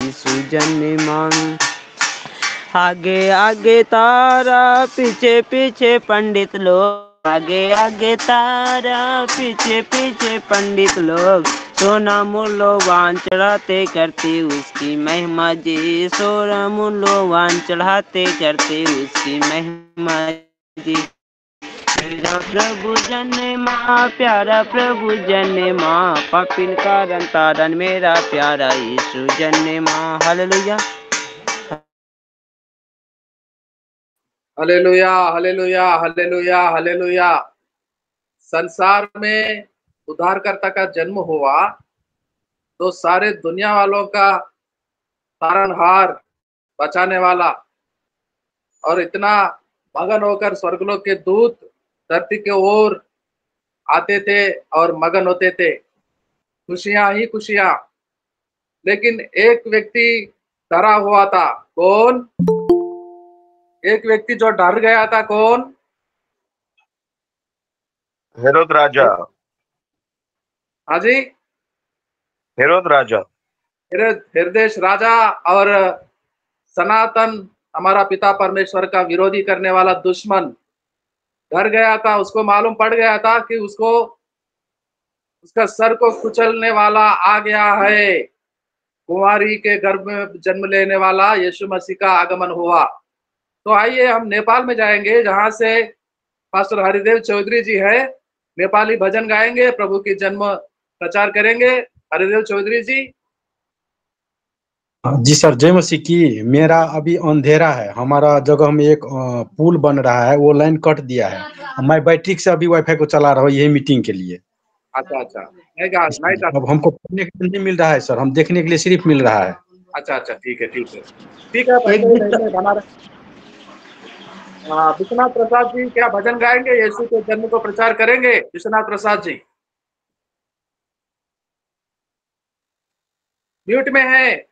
यीशु जन मां। आगे आगे तारा पीछे पीछे पंडित लोग, आगे आगे तारा पीछे पीछे पंडित लोग, सोना मूल्यवान चढ़ाते करते उसकी महिमा जी, सोना मूल्यवान चढ़ाते करते उसकी महिमा जी। मेरा प्रभु जन माँ, प्यारा प्रभु जन माँ, पापिन कारण तारन मेरा प्यारा यीशु जन माँ। Hallelujah hallelujah hallelujah hallelujah hallelujah. संसार में उद्धारकर्ता का जन्म हुआ तो सारे दुनिया वालों का तारनहार, बचाने वाला, और इतना मगन होकर स्वर्गलोक के दूत धरती के ओर आते थे और मगन होते थे, खुशियां ही खुशियां। लेकिन एक व्यक्ति डरा हुआ था। कौन? एक व्यक्ति जो डर गया था। कौन? हेरोद राजा। हाँ जी, हेरोद राजा, हेरोदेस राजा। और सनातन हमारा पिता परमेश्वर का विरोधी करने वाला दुश्मन डर गया था। उसको मालूम पड़ गया था कि उसको, उसका सर को कुचलने वाला आ गया है। कुंवारी के गर्भ में जन्म लेने वाला यीशु मसीह का आगमन हुआ। तो आइए हम नेपाल में जाएंगे, जहां से पास्टर हरिदेव चौधरी जी है। नेपाली भजन गाएंगे, प्रभु की जन्म प्रचार करेंगे। हरिदेव चौधरी जी। जी सर, जय मसीह की। मेरा अभी अंधेरा है, हमारा जगह में एक पुल बन रहा है, वो लाइन कट दिया है। मैं बैटरी से अभी वाईफाई को चला रहा हूँ यही मीटिंग के लिए। अच्छा अच्छा, नहीं अब हमको पढ़ने के लिए नहीं मिल रहा है सर, हम देखने के लिए सिर्फ मिल रहा है। अच्छा अच्छा, ठीक है ठीक है ठीक है। विश्वनाथ प्रसाद जी क्या भजन गाएंगे? यीशु के जन्म को प्रचार करेंगे विश्वनाथ प्रसाद जी। म्यूट में है,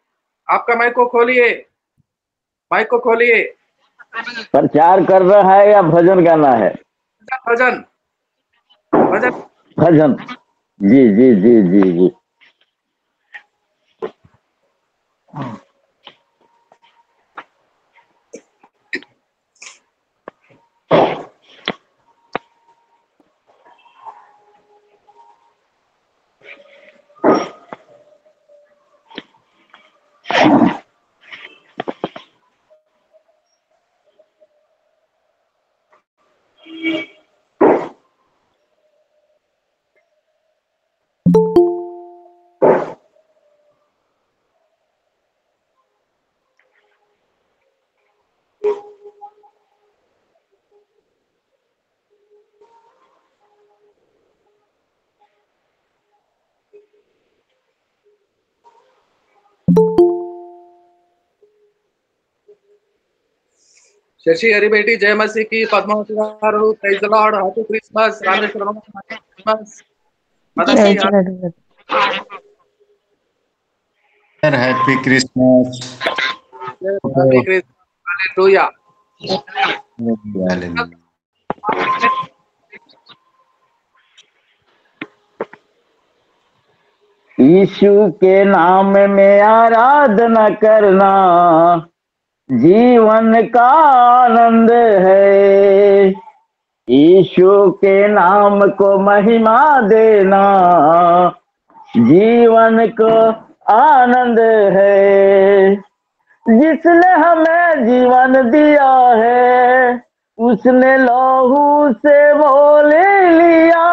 आपका माइक को खोलिए, माइक को खोलिए। प्रचार कर रहा है या भजन गाना है? भजन भजन भजन। जी जी जी जी जी। शशि हरिबेटी जय मसीह की। Padmavati praise the lord, happy Christmas. Rameshwar Christmas, happy Christmas. Happy Christmas, hallelujah. यीशु के नाम में आराधना करना जीवन का आनंद है। यीशु के नाम को महिमा देना जीवन को आनंद है। जिसने हमें जीवन दिया है उसने लहू से मोल लिया।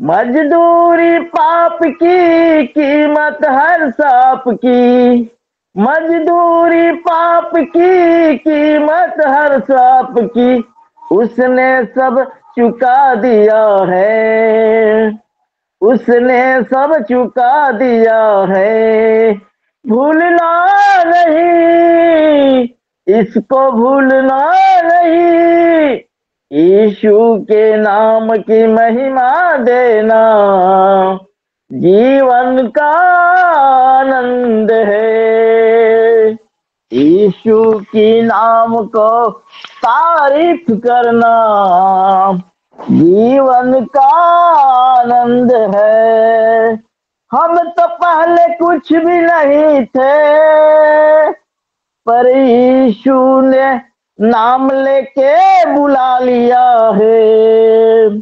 मजदूरी पाप की, कीमत हर सांप की। मजदूरी पाप की, कीमत हर सांप की। उसने सब चुका दिया है, उसने सब चुका दिया है। भूलना नहीं, इसको भूलना नहीं। यीशु के नाम की महिमा देना जीवन का आनंद है। यीशु की नाम को तारीफ करना जीवन का आनंद है। हम तो पहले कुछ भी नहीं थे, पर यीशु ने नाम लेके बुला लिया है।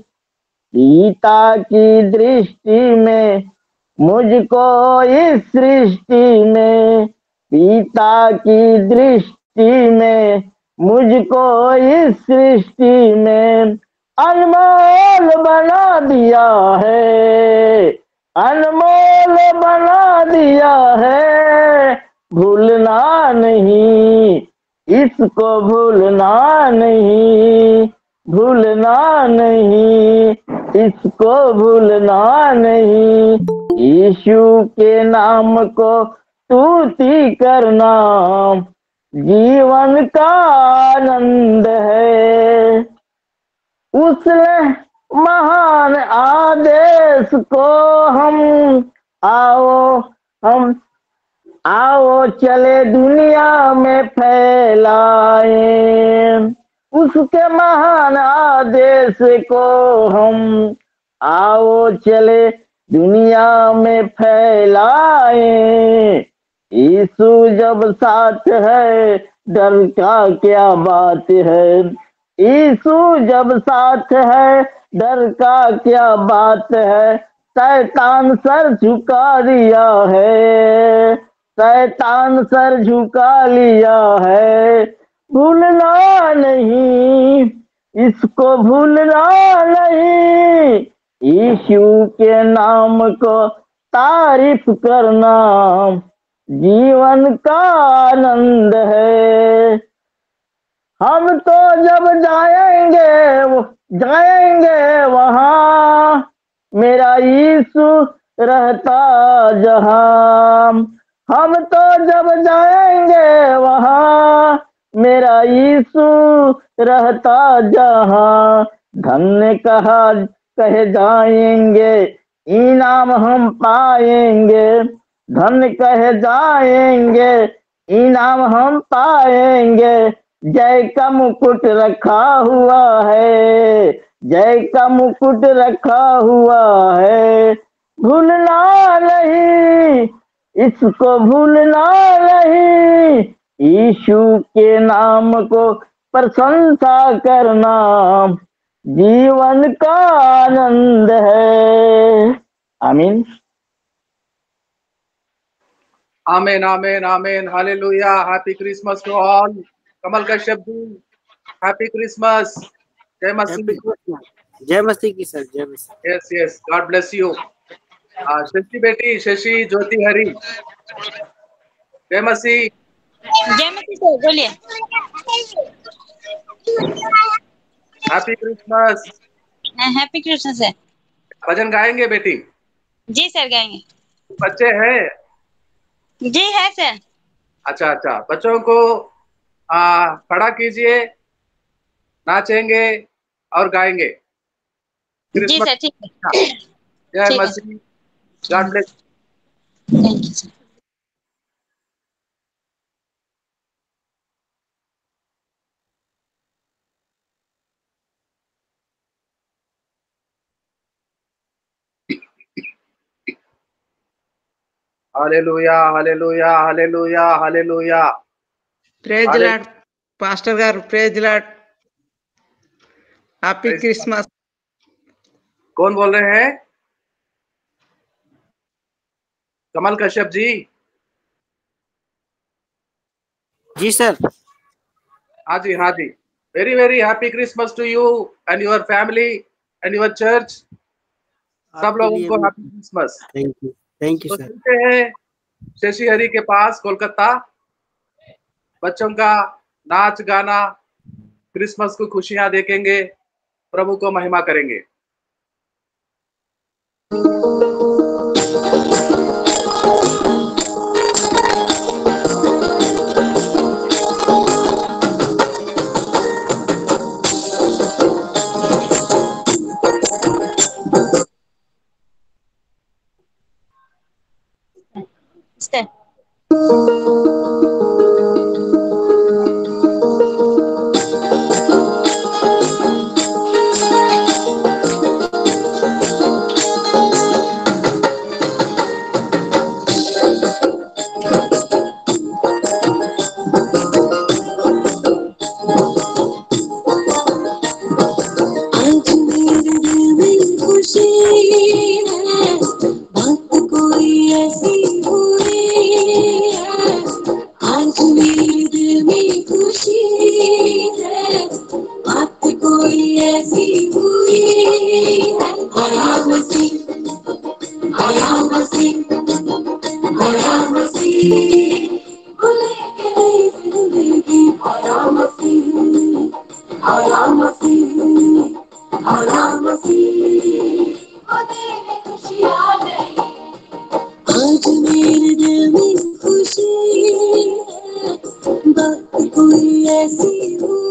पिता की दृष्टि में मुझको इस सृष्टि में, पिता की दृष्टि में मुझको इस सृष्टि में अनमोल बना दिया है, अनमोल बना दिया है। भूलना नहीं, इसको भूलना नहीं, भूलना नहीं, इसको भूलना नहीं। यीशु के नाम को स्तुति करना जीवन का आनंद है। उसने महान आदेश को हम आओ चले दुनिया में फैलाए। उसके महान आदेश को हम आओ चले दुनिया में फैलाए। यीशु जब साथ है डर का क्या बात है, यीशु जब साथ है डर का क्या बात है। शैतान सर झुका दिया है, शैतान सर झुका लिया है। भूलना नहीं, इसको भूलना नहीं, यीशु के नाम को तारीफ करना जीवन का आनंद है। हम तो जब जाएंगे वहां, मेरा यीशु रहता जहां। हम तो जब जाएंगे वहां, मेरा यीशु रहता जहां। धन्य कहे जाएंगे, इनाम हम पाएंगे। धन्य कहे जाएंगे, इनाम हम पाएंगे। जय का मुकुट रखा हुआ है, जय का मुकुट रखा हुआ है। भूलना नहीं, इसको भूलना नहीं, यीशु के नाम को प्रशंसा करना जीवन का आनंद है। आमीन, amen, amen, amen, hallelujah. Happy Christmas to all. Kamal Kashyap ji, happy Christmas. जय मसीह। जय मसीह की सर, जय मसीह। Yes yes, God bless you. Shashi बेटी, शशि ज्योति हरी, जय मसीह। जय मसीह सर, बोलिए। Happy Christmas. Happy Christmas sir. भजन गाएंगे बेटी? जी सर, गाएंगे। बच्चे हैं? जी है सर। अच्छा अच्छा, बच्चों को खड़ा कीजिए, नाचेंगे और गाएंगे। जी सर, ठीक है। जय ठीक है। मसीह, God bless. Thank you sir. Hallelujah, hallelujah, hallelujah, hallelujah. Praise lord pastor గారు, ప్రేజ్ లార్డ్, హ్యాపీ క్రిస్మస్। कौन बोल रहे हैं? कमल कश्यप जी। जी सर। हाँ जी, हाँ जी। Very very happy Christmas to you and your family and your church. सब लोगों को हैप्पी क्रिसमस। थैंक यू तो सर। चलते हैं शशि हरी के पास कोलकाता। बच्चों का नाच गाना, क्रिसमस को खुशियां देखेंगे, प्रभु को महिमा करेंगे। सर भूले के नहीं जिंदगी आया मसीह आया मसीह आया मसीह ओ तेरी खुशी आ गई आज मेरे दिल में खुशी है बात कोई ऐसी हुई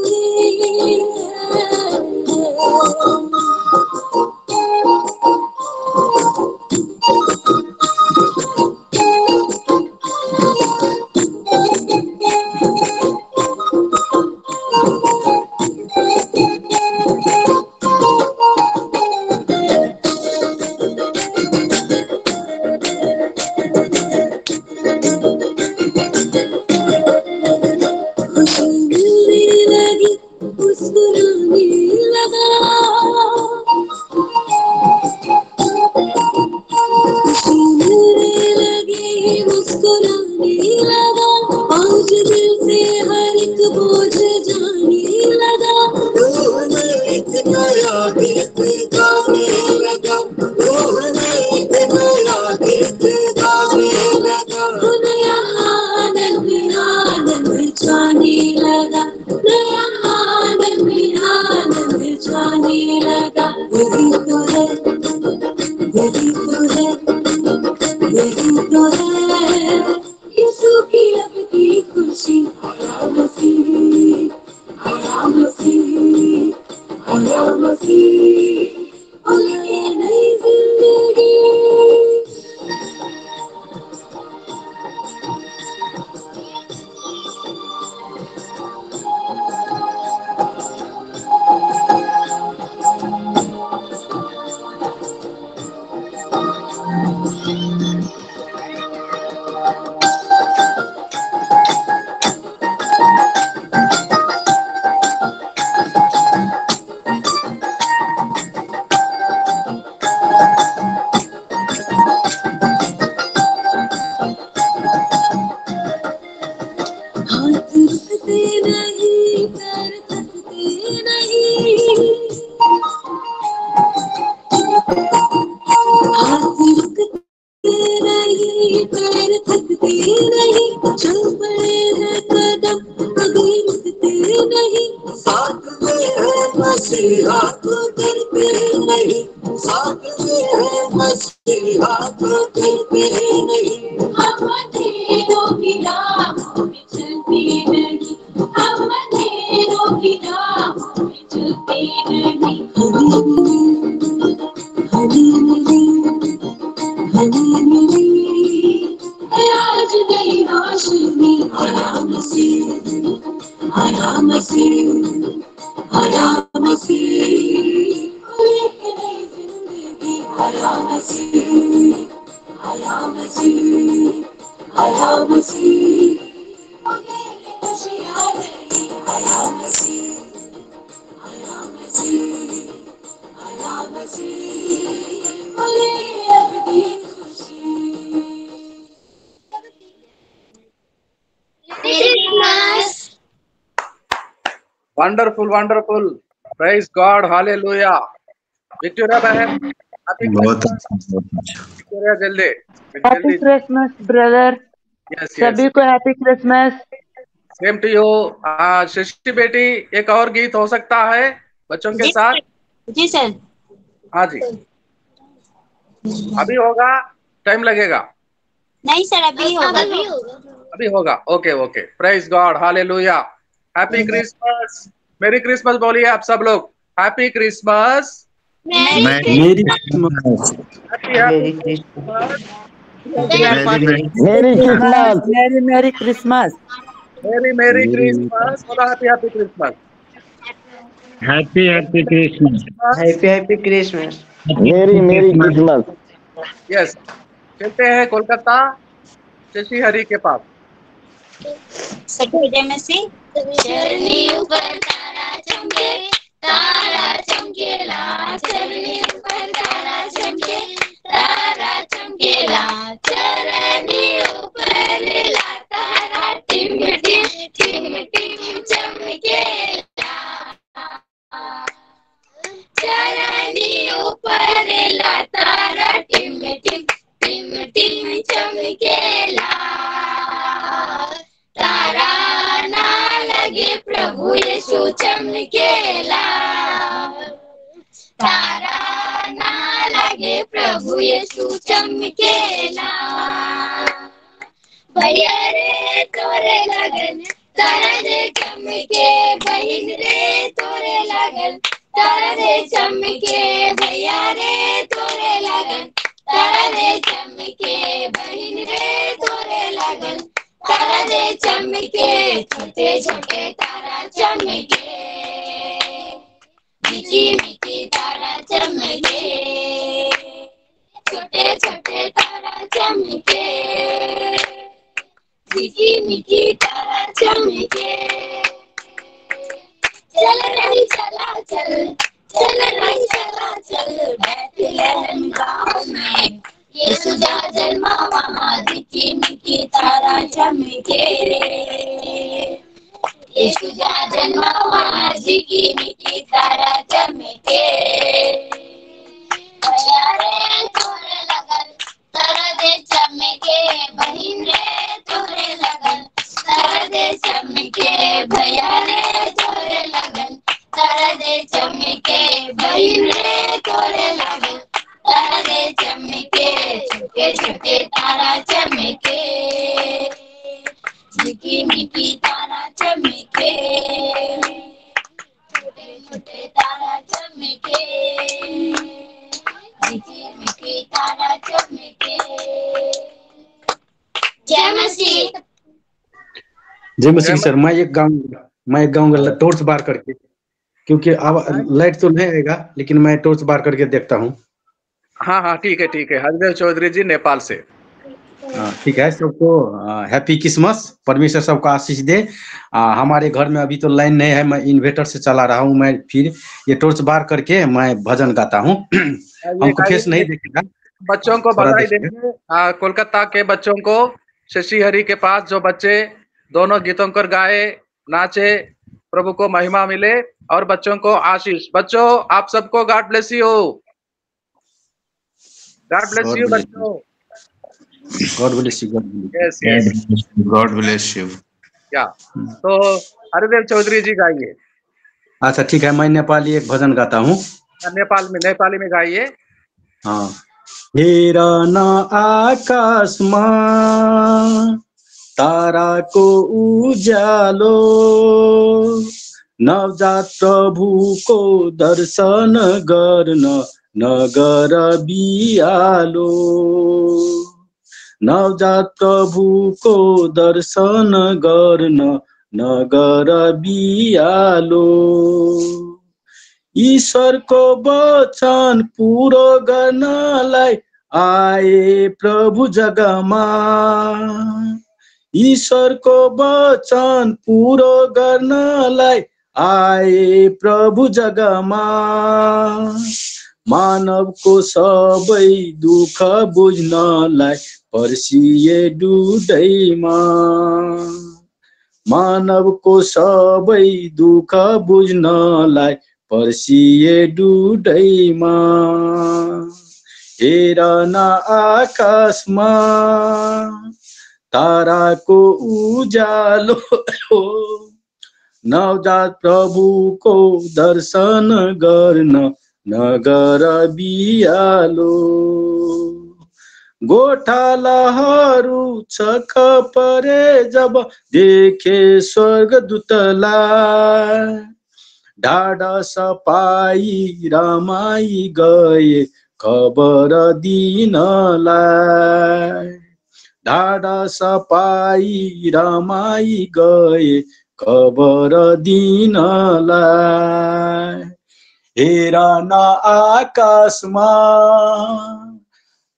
wonderful wonderful praise God hallelujah Victoria बहन हैप्पी बहुत अच्छा विक्टोरिया जल्दी हैप्पी क्रिसमस ब्रदर यस सभी को happy Christmas same to you Srishti बेटी एक और गीत हो सकता है बच्चों के साथ जी सर हाँ जी अभी होगा टाइम लगेगा नहीं सर अभी होगा अभी होगा okay okay praise God hallelujah happy Christmas merry Christmas बोलिए आप सब लोग हैप्पी क्रिसमस मेरी happy Christmas merry Christmas merry Christmas happy Christmas happy Christmas happy Christmas merry Christmas yes चलते हैं कोलकाता शशि हरि के पास सभी में से चरनी ऊपर तारा चमकेला चरनी ऊपर तारा चमकेला चरनी ऊपर ला तारा टिम टिम टिम टिम चमकेला चरनी ऊपर ला तारा टिम टिम टिम टिम चमकेला चमकेला तारा ना लगे प्रभु यीशु चमकेला भैया रे तोरे लगन तारा दे चमके बहिन रे तोरे लगन तारा दे चमके भैया रे तोरे लगन तारा दे चमके बहिन रे तोरे लगन तारा दे चमके छोटे छोटे तारा चमके मीठी मीठी तारा चमके छोटे छोटे तारा चमके मीठी मीठी तारा चमके चल रही चला चल चल रही चला चल बैतलहम गाँव में यीशु का जन्म वहाँ मीठी मीठी तारा चमके यीशु का जन्म वहाँ मीठी मीठी तारा चमके भैया रे तोरे लगन तारा दे चमके बहिन रे तोरे लगन तारा दे चमके भैया रे तोरे लगन तारा दे चमके बहिन रे तोरे लगन तारा दे चमके छोटे छोटे तारा चमके मीठी मीठी तारा चमके छोटे छोटे तारा चमके मीठी मीठी तारा चमके जय मसीह। जय मसीह सर। मैं एक गाँव टॉर्च बार करके, क्योंकि अब लाइट तो नहीं आएगा लेकिन मैं टॉर्च बार करके देखता हूँ। हाँ हाँ ठीक है हरदेव चौधरी जी नेपाल से। ठीक है। सबको हैप्पी क्रिसमस। परमेश्वर सबको आशीष दे। हमारे घर में अभी तो लाइन नहीं है, मैं इन्वर्टर से चला रहा हूँ। मैं फिर ये टॉर्च बार करके मैं भजन गाता हूँ। हमको फेस नहीं देखेगा। बच्चों को बधाई देंगे, कोलकाता के बच्चों को, शशि हरि के पास जो बच्चे दोनों गीतों को गाए नाचे, प्रभु को महिमा मिले और बच्चों को आशीष। बच्चों आप सबको God bless you. God bless you बच्चों। God bless you. Yes yes God bless you. या तो हरदेव चौधरी जी गाइए। अच्छा ठीक है। मैं नेपाली एक भजन गाता हूँ। नेपाली में गाइए। हाँ। हेर न आकाशमा ताराको उज्यालो, नवजात प्रभुको दर्शन गर्न नगर बियालो। नवजात प्रभुको दर्शन गर्न नगर बियालो। ईश्वरको वचन पुरो गर्नलाई आए प्रभु जगमा। ईश्वरको वचन पुरो गर्नलाई आए प्रभु जगमा। मानवको सबै दुःख बुझ्नलाई पर्सिए डुदैमा। मानवको सबै दुःख बुझ्नलाई पर्सिए डुदैमा। हेर न आकाशमा ताराको उज्यालो, नवजात प्रभुको दर्शन गर्न नगर बियालो। गोठालाहरू छक परे जब देखे स्वर्गदूतलाई। ढाडस पाई रमाई गए खबर दिनलाई। ढाडस पाई रमाई गए खबर दिनलाई। हेर न आकाशमा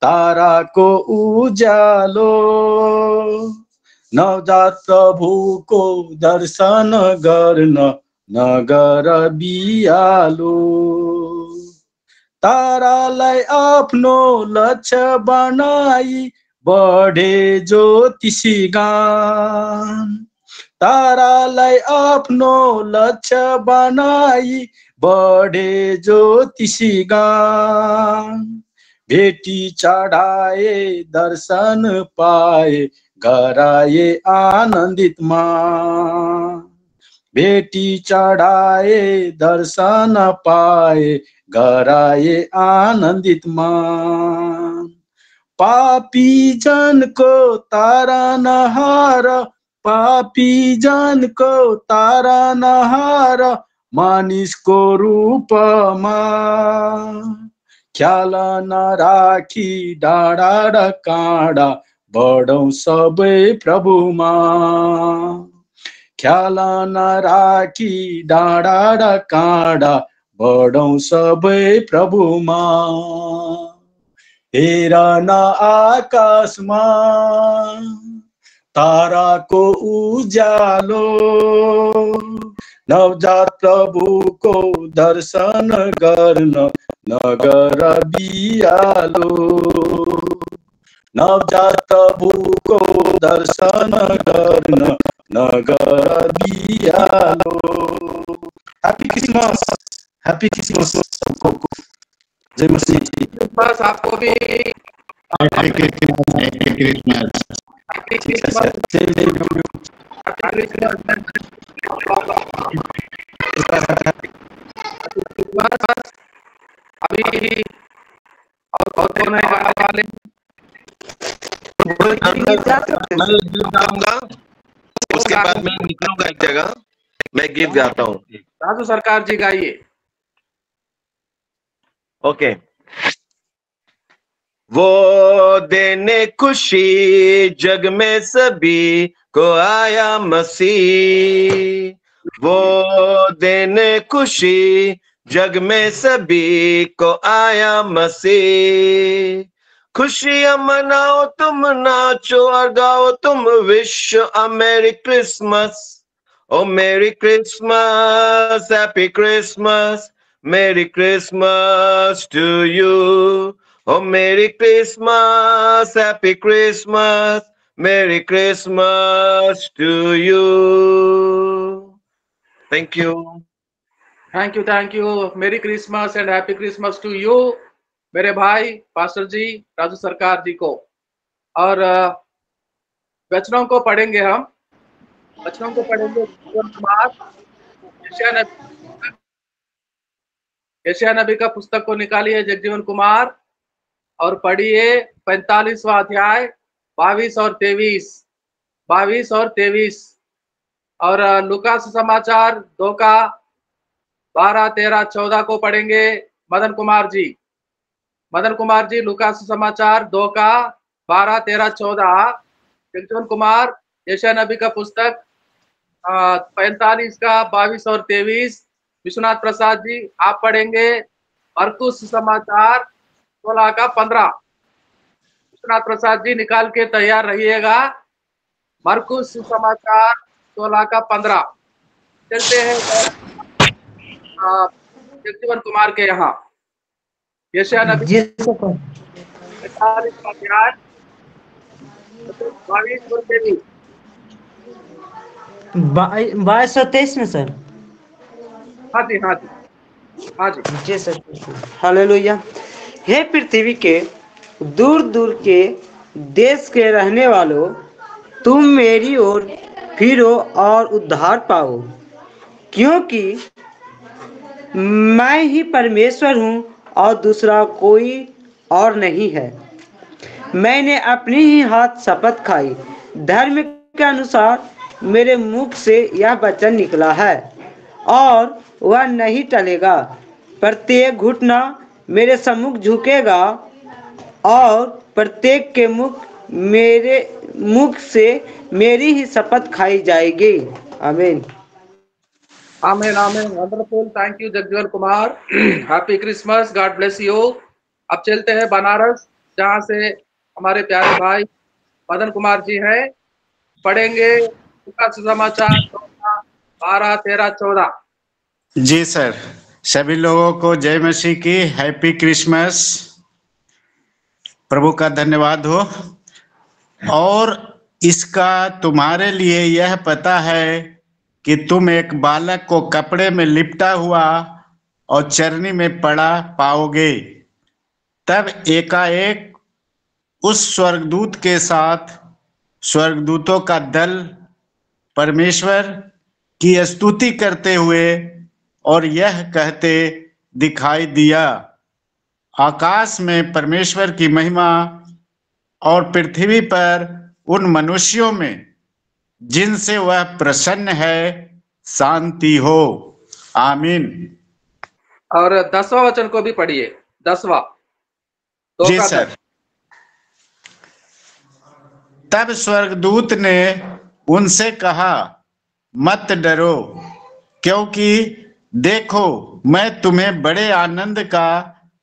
ताराको उज्यालो, नवजात प्रभुको दर्शन गर्न नगर बियालो। तारालाई आफ्नो लक्ष्य बनाई बढे ज्योतिषीगान। तारालाई आफ्नो लक्ष्य बनाई बढे ज्योतिषीगान। भेटी चढाए दर्शन पाए गराए आनन्दित मान। बेटी चढ़ाए दर्शन पाए गराए आनंदित मान। पापी जन को तारनहार, पापी जन को तारनहार, मानिसको रूपमा ख्याल नराखी डाँडा र काँडा बढौँ सबै प्रभुमा। ख्याल नराखी डाँडा र काँडा बढौँ सबै प्रभुमा। हेर न आकाशमा ताराको उज्यालो, नवजात प्रभुको दर्शन गर्न नगर बिरालो। नवजात प्रभुको दर्शन गर्न नगर बिरालो। हैप्पी क्रिसमस, हैप्पी क्रिसमस सबको। जय मसीह। बस आपको भी happy Christmas, happy Christmas. Happy Christmas. अभी और कौन है गाने वाले? मैं गीत गाऊंगा, उसके बाद मैं निकलूंगा एक जगह, मैं गीत गाता हूँ। राजू सरकार जी गाइए। ओके। वो देने खुशी जग में सभी को आया मसीह, वो देने खुशी जग में सभी को आया मसीह। खुशियां मनाओ तुम, नाचो और गाओ तुम, विश अ मेरी Christmas, oh merry Christmas, happy Christmas, merry Christmas to you. Oh, Merry Christmas, Happy Christmas, Merry Christmas to you. Thank you. Thank you, thank you. Merry Christmas and happy Christmas to you मेरे भाई pastor जी राजू सरकार जी को। और वचनों को पढ़ेंगे हम, वचनों को पढ़ेंगे यशायाह नबी का पुस्तक को निकालिए जगजीवन कुमार और पढ़िए 45वां अध्याय 22 और 23 और लूका समाचार 2 का 12, 13, 14 को पढ़ेंगे मदन कुमार जी लूका समाचार 2 का 12, 13, 14। जगजीवन कुमार यशायाह नबी का पुस्तक 45 का 22 और 23। विश्वनाथ प्रसाद जी आप पढ़ेंगे मरकुस समाचार 16 का 15। विश्वनाथ प्रसाद जी निकाल के तैयार रहिएगा। मरकुस समाचार 16 का 15। चलते हैं जगजीवन कुमार के यहाँ। यशायाह नबी 45 अध्याय 22 और 23। 22 और 23 में सर। हाँ जी जी सर। हालेलुया। हे पृथ्वी के दूर दूर के देश के रहने वालों, तुम मेरी ओर फिरो और उद्धार पाओ, क्योंकि मैं ही परमेश्वर हूँ और दूसरा कोई और नहीं है। मैंने अपनी ही हाथ शपथ खाई, धर्म के अनुसार मेरे मुख से यह वचन निकला है और वह नहीं टलेगा। प्रत्येक घुटना मेरे सम्मुख झुकेगा और प्रत्येक के मेरे मुख से मेरी ही शपथ खाई जाएगी। आमीन आमीन आमीन। Wonderful, thank you Jagjivan Kumar. Happy Christmas, God bless you. अब चलते हैं बनारस, जहाँ से हमारे प्यारे भाई मदन कुमार जी हैं। पढ़ेंगे लूका समाचार 12, 13, 14। जी सर, सभी लोगों को जय मसीह की हैप्पी क्रिसमस। प्रभु का धन्यवाद हो। और इसका तुम्हारे लिए यह पता है कि तुम एक बालक को कपड़े में लिपटा हुआ और चरनी में पड़ा पाओगे। तब एकाएक उस स्वर्गदूत के साथ स्वर्गदूतों का दल परमेश्वर की स्तुति करते हुए और यह कहते दिखाई दिया, आकाश में परमेश्वर की महिमा और पृथ्वी पर उन मनुष्यों में जिनसे वह प्रसन्न है शांति हो। आमीन। और 10वां वचन को भी पढ़िए। 10वां जी सर। तब स्वर्गदूत ने उनसे कहा, मत डरो, क्योंकि देखो मैं तुम्हें बड़े आनंद का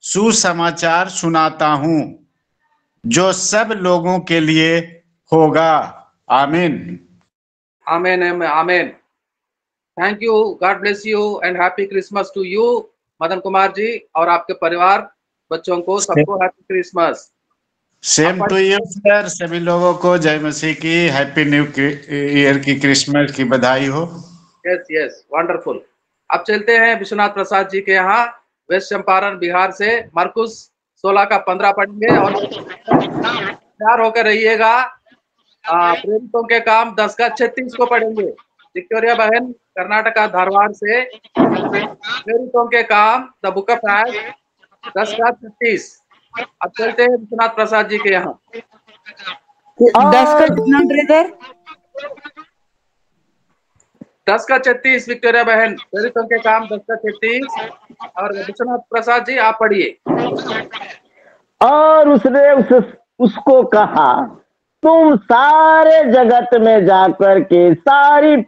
सुसमाचार सुनाता हूं, जो सब लोगों के लिए होगा। आमीन। Amen amen. Thank you, God bless you and happy Christmas to you Madan Kumar ji और आपके परिवार बच्चों को, सबको happy Christmas. Same to you sir. सभी लोगों को जय मसीह की हैप्पी न्यू ईयर की क्रिसमस की बधाई हो। Yes yes, wonderful. अब चलते हैं विश्वनाथ प्रसाद जी के यहाँ, वेस्ट चंपारण बिहार से। मरकुस 16 का 15 पढ़ेंगे और तैयार होकर रहिएगा। प्रेरितों के काम 10 का 36 को पढ़ेंगे। विक्टोरिया बहन कर्नाटका धारवाड़ से, प्रेरितों के काम द बुक ऑफ एक्ट्स 10 का 36। अब चलते हैं विश्वनाथ प्रसाद जी के यहाँ। 10 का कितना ब्रदर? 10 का 36 विक्टोरिया बहन, प्रेरितों के काम 10 का 36। और विश्वनाथ प्रसाद जी आप पढ़िए। और उसने उसको कहा, तुम सारे जगत में जाकर के सारी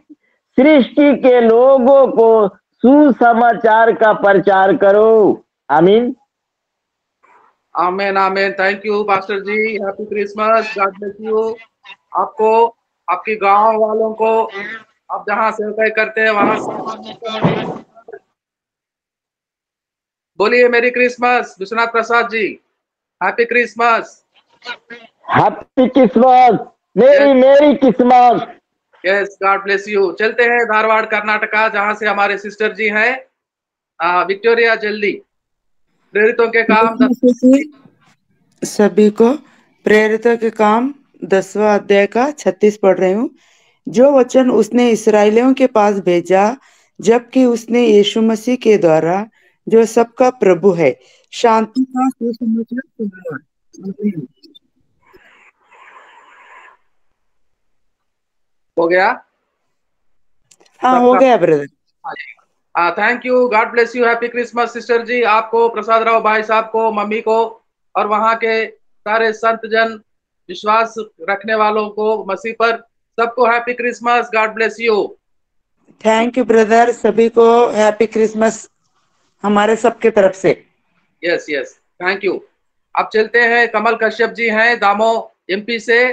सृष्टि के लोगों को सुसमाचार का प्रचार करो। आमीन। Amen amen. Thank you pastor ji, happy Christmas, God bless you. आपको, आपके गांव वालों को, आप जहां सेवकाई करते हैं वहां से बोलिए merry Christmas. Vishwanath Prasad ji, happy Christmas. Happy Christmas, merry Christmas. Yes, God bless you. चलते हैं धारवाड़ कर्नाटका, जहां से हमारे सिस्टर जी हैं। विक्टोरिया जल्दी। प्रेरितों के काम सभी को प्रेरितों के काम 10वां अध्याय का 36 पढ़ रही हूँ। जो वचन उसने इस्राएलियों के पास भेजा, जबकि उसने यीशु मसीह के द्वारा जो सबका प्रभु है शांति का सुसमाचार सुनाया। हो गया? हाँ हो गया brother. Thank you, God bless you, happy Christmas sister ji. आपको, प्रसाद राव भाई साहब को, मम्मी को और वहां के सारे संत जन, विश्वास रखने वालों को मसीह पर, सबको happy Christmas, God bless you. Thank you brother, सभी को हैप्पी क्रिसमस हमारे सबके तरफ से। Yes yes, thank you. अब चलते हैं, कमल कश्यप जी हैं दामो एमपी से।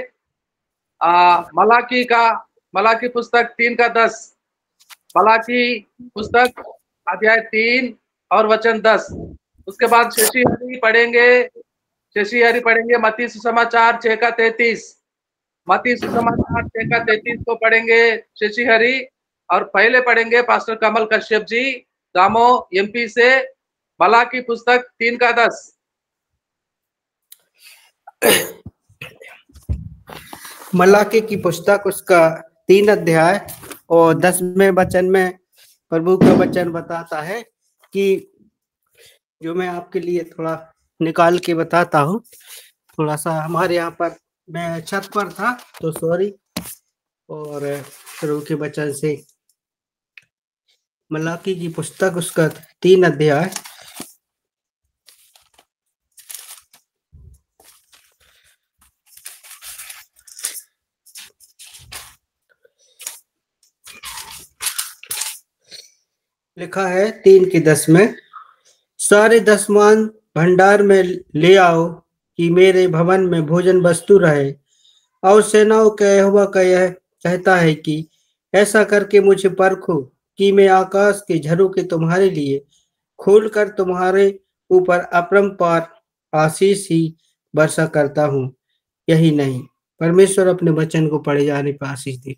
मलाकी पुस्तक 3 का 10, मलाकी पुस्तक अध्याय 3 और वचन 10। उसके बाद शशि हरि पढ़ेंगे मत्ती सुसमाचार 6 का 33। मत्ती सुसमाचार 6 का 33 को पढ़ेंगे शशि हरि, और पहले पढ़ेंगे पास्टर कमल कश्यप जी दामो एमपी से, मलाकी पुस्तक 3 का 10। मलाकी की पुस्तक उसका 3 अध्याय और 10वें वचन में प्रभु का वचन बताता है कि, जो मैं आपके लिए थोड़ा निकाल के बताता हूँ। थोड़ा सा हमारे यहाँ पर, मैं छत पर था तो सॉरी। और प्रभु के वचन से मलाकी की पुस्तक उसका 3 अध्याय लिखा है 3 की 10 में, सारे दसमान भंडार में ले आओ कि मेरे भवन में भोजन वस्तु रहे। और सेनाओं के यहोवा का यह कहता है कि ऐसा करके मुझे परखो कि मैं आकाश के झरोखे तुम्हारे लिए खोलकर तुम्हारे ऊपर अपरंपार आशीष ही वर्षा करता हूँ। यही नहीं, परमेश्वर अपने वचन को पढ़े जाने पर आशीष दे।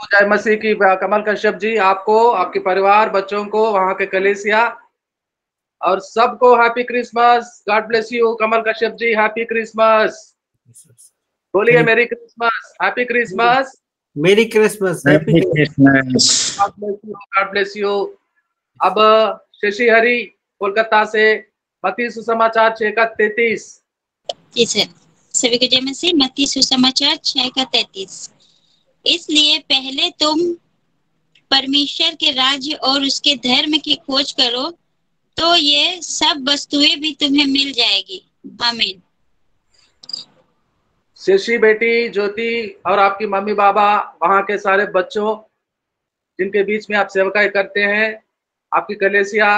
जय मसीह की। कमल कश्यप जी, आपको, आपके परिवार, बच्चों को, वहां के कलीसिया और सबको happy Christmas. God bless you. Kamal Kashyap ji happy Christmas. बोलिए merry Christmas, happy Christmas, merry Christmas, happy Christmas. God bless you, God bless you. अब शशि हरि कोलकाता से मत्ती सुसमाचार 6:33। जी सर। सभी को जय मसीह। मत्ती सुसमाचार 6:33। इसलिए पहले तुम परमेश्वर के राज्य और उसके धर्म की खोज करो तो ये सब वस्तुएं भी तुम्हें मिल जाएगी। आमीन। शशि बेटी, ज्योति और आपकी मम्मी बाबा, वहां के सारे बच्चों जिनके बीच में आप सेवकाई करते हैं, आपकी कलेसिया,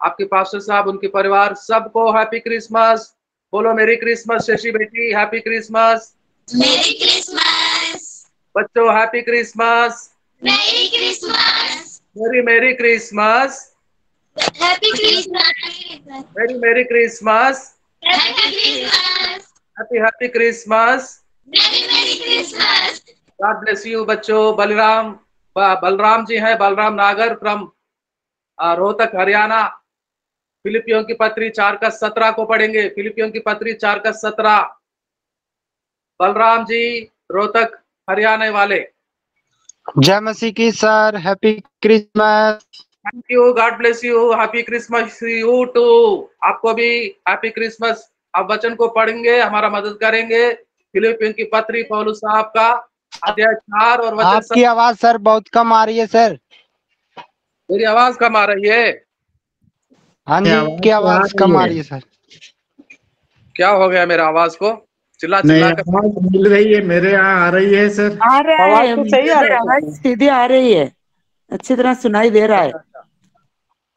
आपके पास्टर साहब, उनके परिवार, सबको हैप्पी क्रिसमस। बोलो मेरी क्रिसमस। शशि बेटी हैप्पी क्रिसमस। Merry Christmas. बच्चों happy Christmas. Merry Christmas. Merry Christmas. Happy Christmas. Merry Christmas. Happy Christmas. Happy Christmas. Merry Christmas. God bless you बच्चों। बलराम जी हैं, बलराम नागर फ्रॉम रोहतक हरियाणा। फिलिपियों की पत्री 4:17 को पढ़ेंगे। फिलिपियों की पत्री 4:17। बलराम जी रोहतक हरियाणा वाले। जय मसीह की sir. Happy Christmas. Thank you. God bless you. Happy Christmas you too. आपको भी हैप्पी क्रिसमस। आप वचन को पढ़ेंगे, हमारा मदद करेंगे। फिलिपियों की पत्री पौलुस साहब का अध्याय 4 और वचन आपकी आवाज सर बहुत कम आ रही है सर। मेरी आवाज कम आ रही है? हाँ जी, आपकी आवाज कम आ रही है सर। क्या हो गया मेरा आवाज को? चिल्ला नहीं, चिल्ला कर आवाज मिल रही है, मेरे यहाँ आ रही है सर। आ रहा आवाज है, तो सही आ रही है। आवाज सीधी आ रही है, अच्छी तरह सुनाई दे रहा है।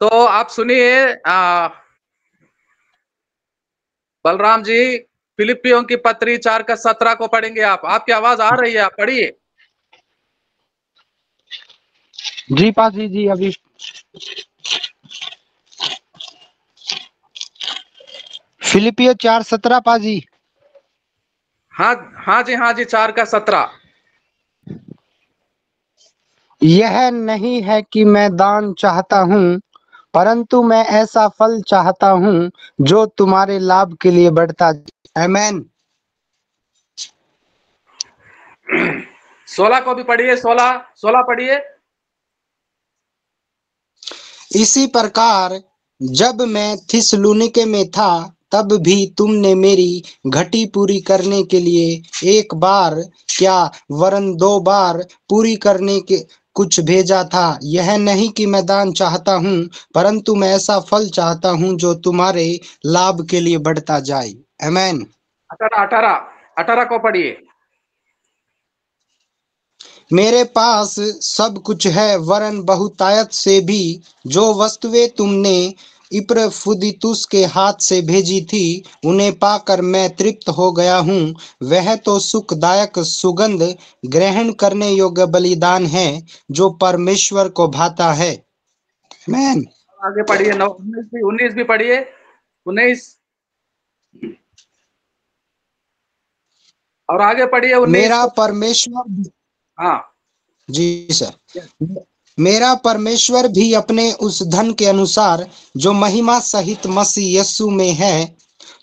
तो आप सुनिए, बलराम जी फिलिपियों की पत्री 4:17 को पढ़ेंगे। आप, आपकी आवाज आ रही है, आप पढ़िए। जी पाजी जी, अभी फिलिपियो 4:17 पाजी। हाँ जी 4:17। यह नहीं है कि मैं दान चाहता हूँ, परंतु मैं ऐसा फल चाहता हूँ जो तुम्हारे लाभ के लिए बढ़ता। आमीन। 16 को भी पढ़िए। 16 पढ़िए। इसी प्रकार जब मैं थिस्सलुनीके में था तब भी तुमने मेरी घटी पूरी करने के लिए एक बार क्या वरन 2 बार पूरी करने के कुछ भेजा था। यह नहीं कि मैं दान चाहता हूँ, परंतु मैं ऐसा फल चाहता हूँ जो तुम्हारे लाभ के लिए बढ़ता जाए। आमीन। 18 को पढ़िए। मेरे पास सब कुछ है, वरन बहुतायत से भी जो वस्तुएं तुमने इपफ्रुदीतुस के हाथ से भेजी थी उन्हें पाकर मैं तृप्त हो गया हूँ। वह तो सुखदायक सुगंध ग्रहण करने योग्य बलिदान है जो परमेश्वर को भाता है। आमीन। आगे पढ़िए। 19 भी पढ़िए। 19 और आगे पढ़िए। 19 मेरा परमेश्वर, हाँ जी सर, मेरा परमेश्वर भी अपने उस धन के अनुसार जो महिमा सहित मसीह यस्सु में है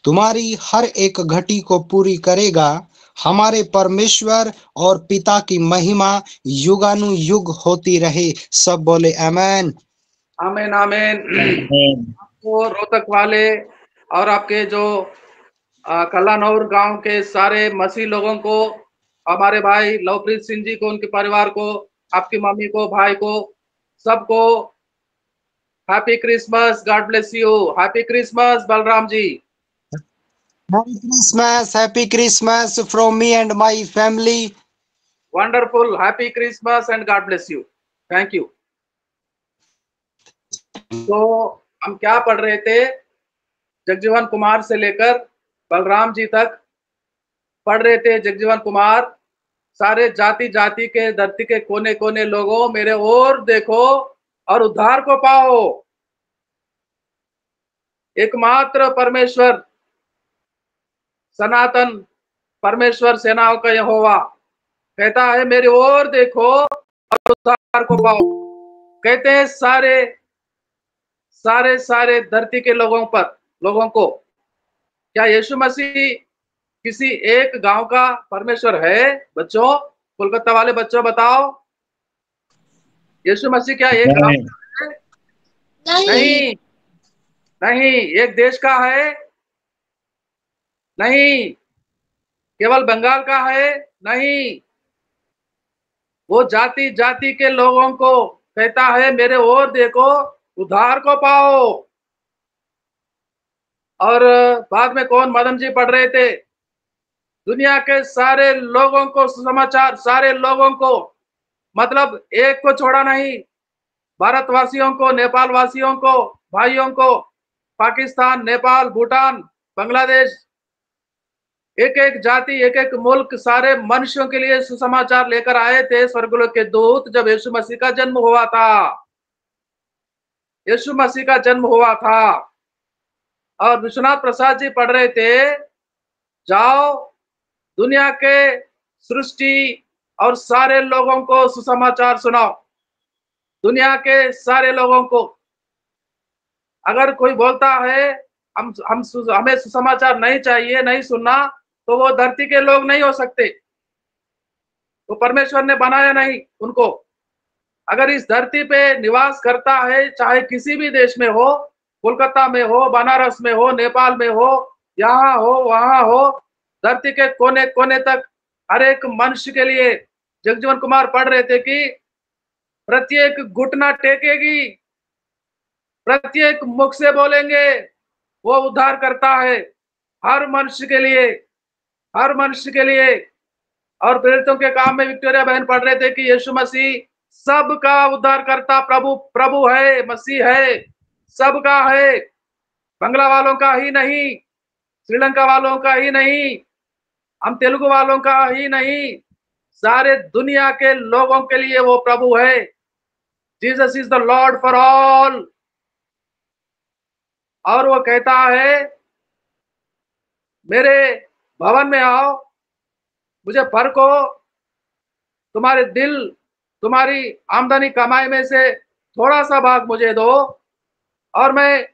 तुम्हारी हर एक घटी को पूरी करेगा। हमारे परमेश्वर और पिता की महिमा युगानुयुग होती रहे। सब बोले आमीन। आमीन आमीन। आपको रोहतक वाले और आपके जो कल्लानौर गांव के सारे मसीह लोगों को, हमारे भाई लवप्रीत सिंह जी को, उनके परिवार को, आपकी मम्मी को, भाई को, सबको happy Christmas. God bless you. Happy Christmas Balram ji. Merry Christmas, Happy Christmas from me and my family. Wonderful. Happy Christmas and God bless you. Thank you. तो हम क्या पढ़ रहे थे? जगजीवन कुमार से लेकर बलराम जी तक पढ़ रहे थे। जगजीवन कुमार, सारे जाति जाति के, धरती के कोने कोने लोगों, मेरे ओर देखो और उद्धार को पाओ। एकमात्र परमेश्वर, सनातन परमेश्वर, सेनाओं का यहोवा कहता है मेरे ओर देखो और उद्धार को पाओ। कहते हैं सारे सारे धरती के लोगों को। क्या यीशु मसीह किसी एक गांव का परमेश्वर है? बच्चों, कोलकाता वाले बच्चों बताओ, यीशु मसीह क्या एक गांव का है? नहीं, नहीं। एक देश का है? नहीं। केवल बंगाल का है? नहीं। वो जाति जाति के लोगों को कहता है मेरे ओर देखो, उद्धार को पाओ। और बाद में कौन मदन जी पढ़ रहे थे? दुनिया के सारे लोगों को सुसमाचार, सारे लोगों को, मतलब एक को छोड़ा नहीं। भारतवासियों को, नेपाल वासियों को, भाइयों को, पाकिस्तान, नेपाल, भूटान, बांग्लादेश, एक एक जाति, एक एक मुल्क, सारे मनुष्यों के लिए सुसमाचार लेकर आए थे स्वर्गलोक के दूत जब यीशु मसीह का जन्म हुआ था। यीशु मसीह का जन्म हुआ था। और विश्वनाथ प्रसाद जी पढ़ रहे थे, जाओ दुनिया के सृष्टि और सारे लोगों को सुसमाचार सुनाओ। दुनिया के सारे लोगों को। अगर कोई बोलता है हमें सुसमाचार नहीं चाहिए, नहीं सुनना, तो वो धरती के लोग नहीं हो सकते। वो परमेश्वर ने बनाया नहीं उनको। अगर इस धरती पे निवास करता है, चाहे किसी भी देश में हो, कोलकाता में हो, बनारस में हो, नेपाल में हो, यहाँ हो, वहां हो, धरती के कोने कोने तक हर एक मनुष्य के लिए जगजीवन कुमार पढ़ रहे थे कि प्रत्येक घुटना टेकेगी, प्रत्येक मुख से बोलेंगे वो उद्धार करता है। हर मनुष्य के लिए, हर मनुष्य के लिए। और प्रेरितों के काम में विक्टोरिया बहन पढ़ रहे थे कि यीशु मसीह सबका उद्धार करता प्रभु है, मसीह है, सबका है। बंगला वालों का ही नहीं, श्रीलंका वालों का ही नहीं, हम तेलुगु वालों का ही नहीं, सारे दुनिया के लोगों के लिए वो प्रभु है। Jesus is the Lord for all. और वो कहता है मेरे भवन में आओ, मुझे परखो, तुम्हारे दिल, तुम्हारी आमदनी कमाई में से थोड़ा सा भाग मुझे दो, और मैं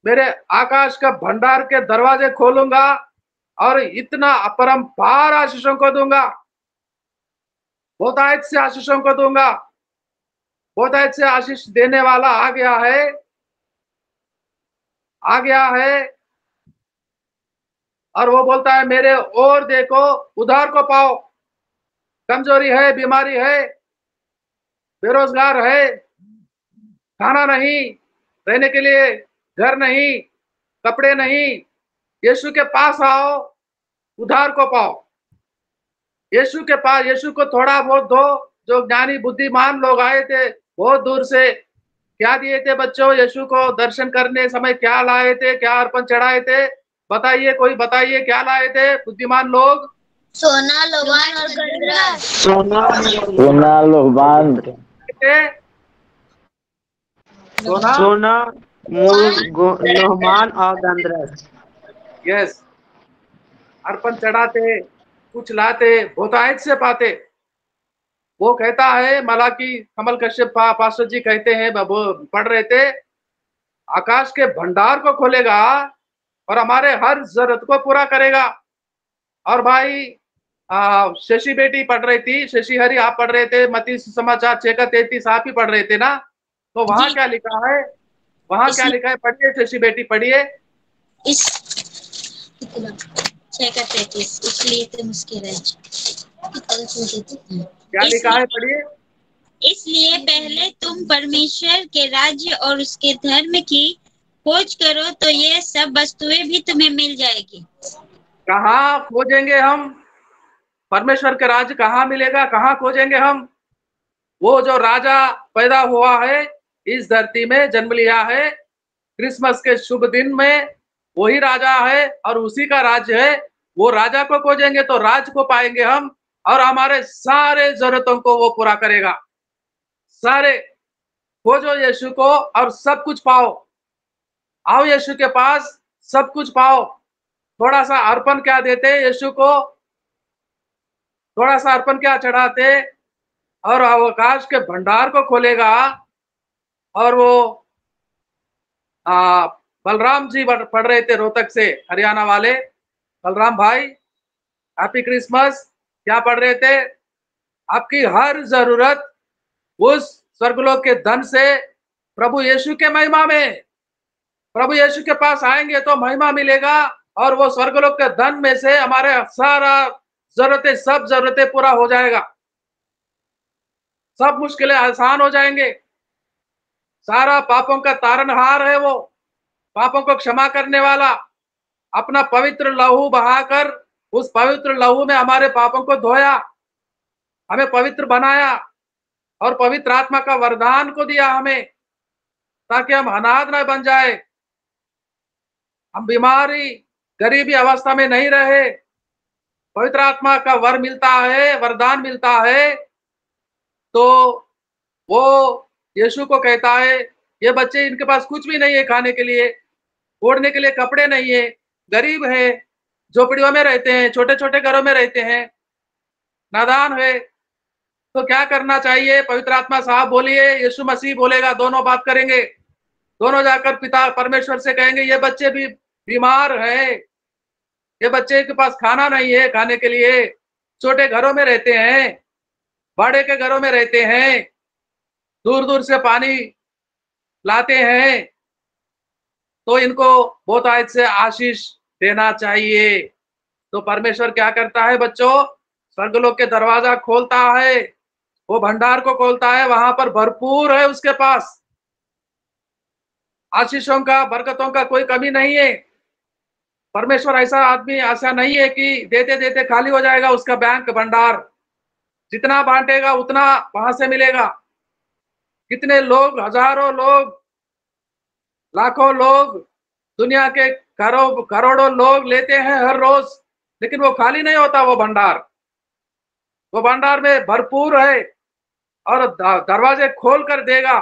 मेरे आकाश का भंडार के दरवाजे खोलूंगा और इतना अपरंपार आशीषों को दूंगा, बहुतायत से आशीषों को दूंगा। बहुतायत से आशीष देने वाला आ गया है, आ गया है। और वो बोलता है मेरे ओर देखो, उद्धार को पाओ। कमजोरी है, बीमारी है, बेरोजगार है, खाना नहीं, रहने के लिए घर नहीं, कपड़े नहीं, यीशु के पास आओ, उद्धार को पाओ। यीशु के पास, यीशु को थोड़ा बहुत दो। जो ज्ञानी बुद्धिमान लोग आए थे बहुत दूर से, क्या दिए थे बच्चों? यीशु को दर्शन करने समय क्या लाए थे, क्या अर्पण चढ़ाए थे? बताइए, कोई बताइए, क्या लाए थे बुद्धिमान लोग? सोना, लोबान और गंधरस। सोना, लोबान, सोना, लोहमान और गंधरस। यस, अर्पण चढ़ाते, कुछ लाते, बहुतायत से पाते। वो कहता है, मलाकी कमल कश्यप पास्टर जी कहते हैं, वो पढ़ रहे थे, आकाश के भंडार को खोलेगा और हमारे हर जरूरत को पूरा करेगा। और भाई शशि बेटी पढ़ रही थी, शशि हरि आप पढ़ रहे थे, मत्ती समाचार 6:33 आप ही पढ़ रहे थे ना? तो वहां क्या लिखा है? वहां क्या लिखा है? पढ़िए शशि बेटी, पढ़िए। इस 6:33 इसलिए तो मुश्किल है। क्या लिखा है? पढ़िए। इसलिए पहले तुम परमेश्वर के राज्य और उसके धर्म की खोज करो, तो ये सब वस्तुएं भी तुम्हें मिल जाएगी। कहाँ खोजेंगे हम? परमेश्वर के राज्य कहाँ मिलेगा? कहाँ खोजेंगे हम? वो जो राजा पैदा हुआ है, इस धरती में जन्म लिया है, क्रिसमस के शुभ दिन में, वही राजा है और उसी का राज्य है। वो राजा को खोजेंगे तो राज को पाएंगे हम, और हमारे सारे जरूरतों को वो पूरा करेगा। सारे खोजो यीशु को और सब कुछ पाओ। आओ यीशु के पास, सब कुछ पाओ। थोड़ा सा अर्पण क्या देते यीशु को? थोड़ा सा अर्पण क्या चढ़ाते? और अवकाश के भंडार को खोलेगा और वो बलराम जी पढ़ रहे थे रोहतक से, हरियाणा वाले बलराम भाई, हैप्पी क्रिसमस। क्या पढ़ रहे थे? आपकी हर जरूरत उस स्वर्गलोक के धन से प्रभु यीशु के महिमा में, प्रभु यीशु के पास आएंगे तो महिमा मिलेगा, और वो स्वर्गलोक के धन में से हमारे सारा जरूरतें, सब जरूरतें पूरा हो जाएगा, सब मुश्किलें आसान हो जाएंगे। सारा पापों का तारनहार है वो, पापों को क्षमा करने वाला। अपना पवित्र लहू बहाकर उस पवित्र लहू में हमारे पापों को धोया, हमें पवित्र बनाया, और पवित्र आत्मा का वरदान को दिया हमें, ताकि हम अनाथ न बन जाए, हम बीमारी गरीबी अवस्था में नहीं रहे। पवित्र आत्मा का वर मिलता है, वरदान मिलता है, तो वो यीशु को कहता है, ये बच्चे, इनके पास कुछ भी नहीं है खाने के लिए, ओढ़ने के लिए कपड़े नहीं है, गरीब है, झोपड़ियों में रहते हैं, छोटे छोटे घरों में रहते हैं, नादान है, तो क्या करना चाहिए? पवित्र आत्मा साहब बोलिए, यीशु मसीह बोलेगा, दोनों बात करेंगे, दोनों जाकर पिता परमेश्वर से कहेंगे, ये बच्चे भी बीमार है, ये बच्चे के पास खाना नहीं है खाने के लिए, छोटे घरों में रहते हैं, भाड़े के घरों में रहते हैं, दूर दूर से पानी लाते हैं, तो इनको बहुतायत से आशीष देना चाहिए। तो परमेश्वर क्या करता है बच्चों? स्वर्गलोक के दरवाजा खोलता है, वो भंडार को खोलता है, वहां पर भरपूर है उसके पास आशीषों का, बरकतों का कोई कमी नहीं है। परमेश्वर ऐसा आदमी, ऐसा नहीं है कि देते देते खाली हो जाएगा उसका बैंक भंडार, जितना बांटेगा उतना वहां से मिलेगा। कितने लोग, हजारों लोग, लाखों लोग, दुनिया के करोड़ों लोग लेते हैं हर रोज, लेकिन वो खाली नहीं होता वो भंडार। वो भंडार में भरपूर है, और दरवाजे खोल कर देगा।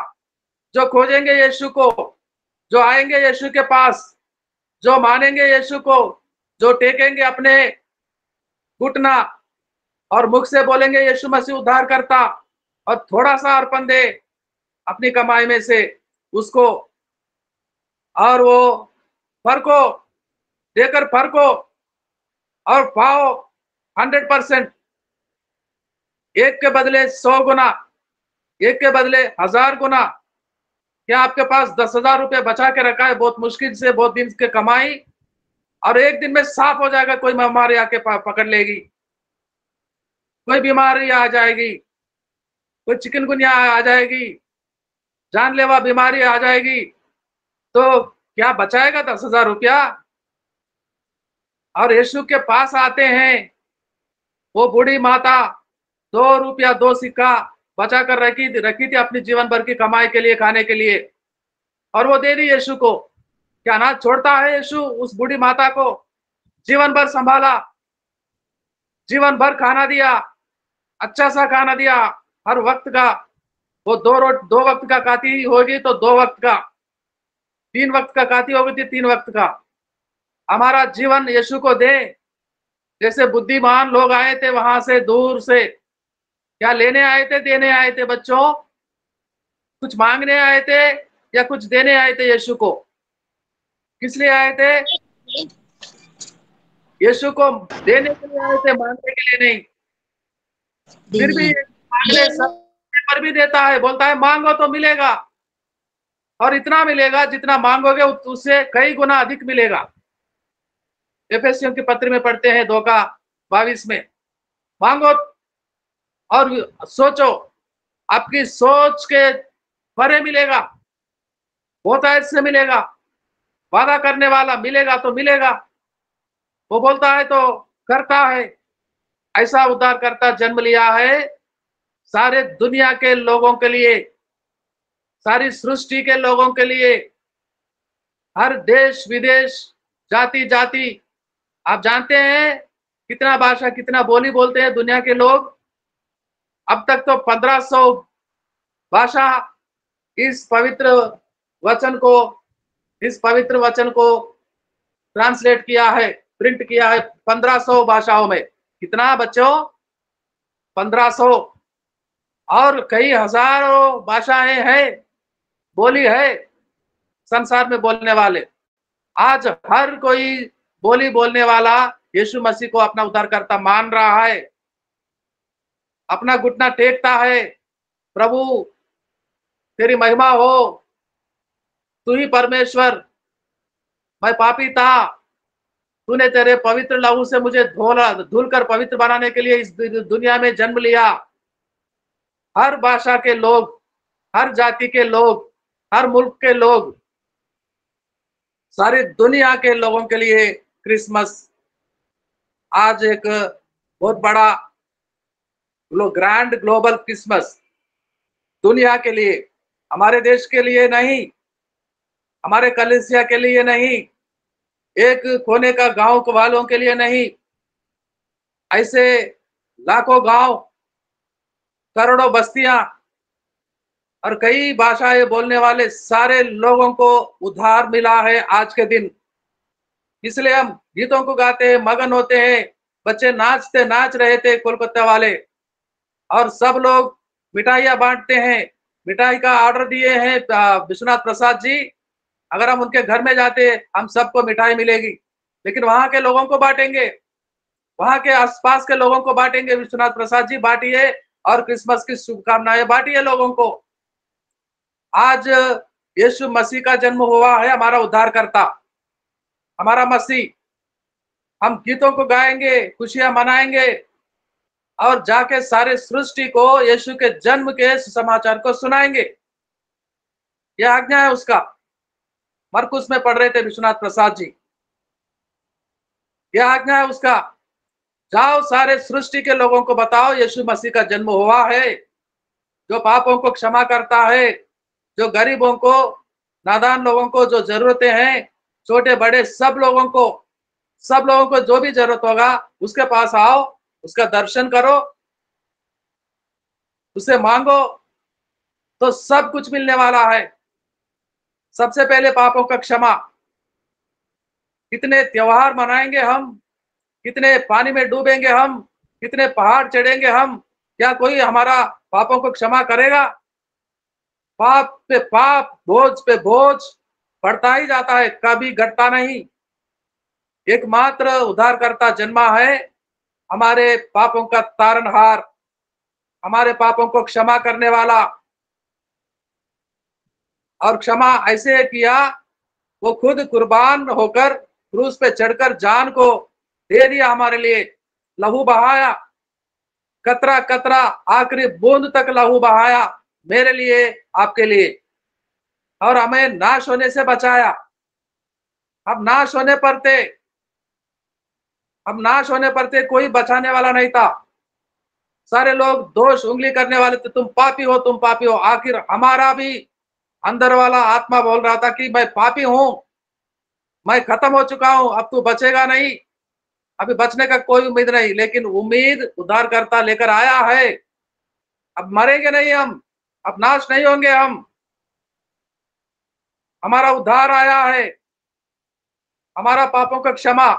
जो खोजेंगे यीशु को, जो आएंगे यीशु के पास, जो मानेंगे यीशु को, जो टेकेंगे अपने घुटना और मुख से बोलेंगे यीशु मसीह उद्धार करता, और थोड़ा सा अर्पण दे अपनी कमाई में से उसको, और वो फर्को देकर फर्को और पाओ 100%, एक के बदले 100 गुना, एक के बदले 1000 गुना। क्या आपके पास 10,000 रुपये बचा के रखा है, बहुत मुश्किल से, बहुत दिन के कमाई, और एक दिन में साफ हो जाएगा? कोई बीमारी आके पकड़ लेगी, कोई बीमारी आ जाएगी, कोई चिकनगुनिया आ जाएगी, जानलेवा बीमारी आ जाएगी, तो क्या बचाएगा 10,000 रुपया? और यीशु के पास आते हैं, वो बूढ़ी माता 2 रुपया 2 सिक्का बचा कर रखी थी अपनी जीवन भर की कमाई के लिए, खाने के लिए, और वो दे दी यीशु को। क्या ना छोड़ता है यीशु उस बूढ़ी माता को? जीवन भर संभाला, जीवन भर खाना दिया, अच्छा सा खाना दिया, हर वक्त का। वो 2 वक्त का खाती होगी तो 2 वक्त का, 3 वक्त का खाती होगी तो 3 वक्त का। हमारा जीवन यीशु को दे। जैसे बुद्धिमान लोग आए थे वहां से दूर से, क्या लेने आए थे, देने आए थे बच्चों? कुछ मांगने आए थे या कुछ देने आए थे यीशु को? किस लिए आए थे? यीशु को देने के लिए आए थे, मांगने के लिए नहीं। फिर भी मांगने समय पर भी देता है, बोलता है मांगो तो मिलेगा, और इतना मिलेगा जितना मांगोगे उससे कई गुना अधिक मिलेगा। एफेसियों की पत्र में पढ़ते हैं 2:22 में, मांगो और सोचो, आपकी सोच के परे मिलेगा, बहुतायत से मिलेगा, वादा करने वाला मिलेगा तो मिलेगा। वो बोलता है तो करता है। ऐसा उद्धार करता जन्म लिया है सारे दुनिया के लोगों के लिए, सारी सृष्टि के लोगों के लिए, हर देश विदेश, जाति जाति। आप जानते हैं कितना भाषा, कितना बोली बोलते हैं दुनिया के लोग? अब तक तो 1500 भाषा इस पवित्र वचन को ट्रांसलेट किया है, प्रिंट किया है 1500 भाषाओं में। कितना बच्चों? 1500। और कई हजारों भाषाएं हैं, बोली है। संसार में बोलने वाले। आज हर कोई बोली बोलने वाला यीशु मसीह को अपना उद्धारकर्ता मान रहा है, अपना घुटना टेकता है। प्रभु तेरी महिमा हो, तू ही परमेश्वर, मैं पापी था, तूने तेरे पवित्र लहू से मुझे धुल कर पवित्र बनाने के लिए इस दुनिया में जन्म लिया। हर भाषा के लोग, हर जाति के लोग, हर मुल्क के लोग, सारी दुनिया के लोगों के लिए क्रिसमस आज एक बहुत बड़ा ग्रैंड ग्लोबल क्रिसमस, दुनिया के लिए, हमारे देश के लिए नहीं, हमारे कलीसिया के लिए नहीं, एक कोने का गांव वालों के लिए नहीं, ऐसे लाखों गांव, करोड़ों बस्तियां और कई भाषाएं बोलने वाले सारे लोगों को उद्धार मिला है आज के दिन। इसलिए हम गीतों को गाते हैं, मगन होते हैं। बच्चे नाच रहे थे कोलकाता वाले, और सब लोग मिठाइयां बांटते हैं। मिठाई का ऑर्डर दिए हैं विश्वनाथ प्रसाद जी, अगर हम उनके घर में जाते हम सबको मिठाई मिलेगी, लेकिन वहां के लोगों को बांटेंगे, वहां के आसपास के लोगों को बांटेंगे। विश्वनाथ प्रसाद जी बांटिए और क्रिसमस की शुभकामनाएं बांटिए लोगों को। आज यीशु मसीह का जन्म हुआ है, हमारा उद्धारकर्ता, हमारा मसीह। हम गीतों को गाएंगे, खुशियां मनाएंगे और जाके सारे सृष्टि को यीशु के जन्म के समाचार को सुनाएंगे। यह आज्ञा है उसका। मरकुस में पढ़ रहे थे विश्वनाथ प्रसाद जी, यह आज्ञा है उसका। जाओ सारे सृष्टि के लोगों को बताओ यीशु मसीह का जन्म हुआ है, जो पापों को क्षमा करता है, जो गरीबों को, नादान लोगों को जो जरूरतें हैं, छोटे बड़े सब लोगों को जो भी जरूरत होगा उसके पास आओ, उसका दर्शन करो, उससे मांगो तो सब कुछ मिलने वाला है। सबसे पहले पापों का क्षमा। कितने त्योहार मनाएंगे हम, कितने पानी में डूबेंगे हम, कितने पहाड़ चढ़ेंगे हम, क्या कोई हमारा पापों को क्षमा करेगा? पाप पे पाप, बोझ पे बोझ बढ़ता ही जाता है, कभी घटता नहीं। एकमात्र उद्धारकर्ता जन्मा है, हमारे पापों का तारनहार, हमारे पापों को क्षमा करने वाला। और क्षमा ऐसे किया, वो खुद कुर्बान होकर क्रूस पे चढ़कर जान को दे दिया हमारे लिए, लहू बहाया, कतरा कतरा आखिरी बूंद तक लहू बहाया मेरे लिए, आपके लिए, और हमें नाश होने से बचाया। अब नाश होने पर थे कोई बचाने वाला नहीं था। सारे लोग दोष उंगली करने वाले थे, तुम पापी हो, तुम पापी हो। आखिर हमारा भी अंदर वाला आत्मा बोल रहा था कि मैं पापी हूं, मैं खत्म हो चुका हूं, अब तू बचेगा नहीं, अभी बचने का कोई उम्मीद नहीं। लेकिन उम्मीद उद्धारकर्ता लेकर आया है। अब मरेंगे नहीं हम, अब नाश नहीं होंगे हम। हमारा उद्धार आया है, हमारा पापों का क्षमा,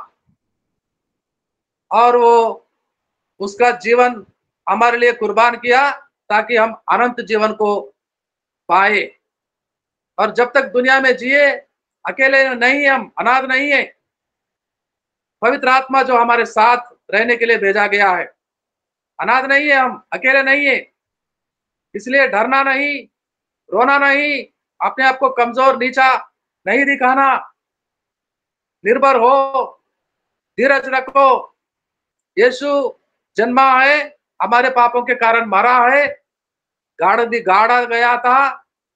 और वो उसका जीवन हमारे लिए कुर्बान किया ताकि हम अनंत जीवन को पाए। और जब तक दुनिया में जिए अकेले नहीं, हम अनाथ नहीं है। पवित्र आत्मा जो हमारे साथ रहने के लिए भेजा गया है, अनाथ नहीं है, हम अकेले नहीं है। इसलिए डरना नहीं, रोना नहीं, अपने आप को कमजोर नीचा नहीं दिखाना। निर्भर हो, धीरज रखो। यीशु जन्मा है, हमारे पापों के कारण मरा है, गाड़ा गया था,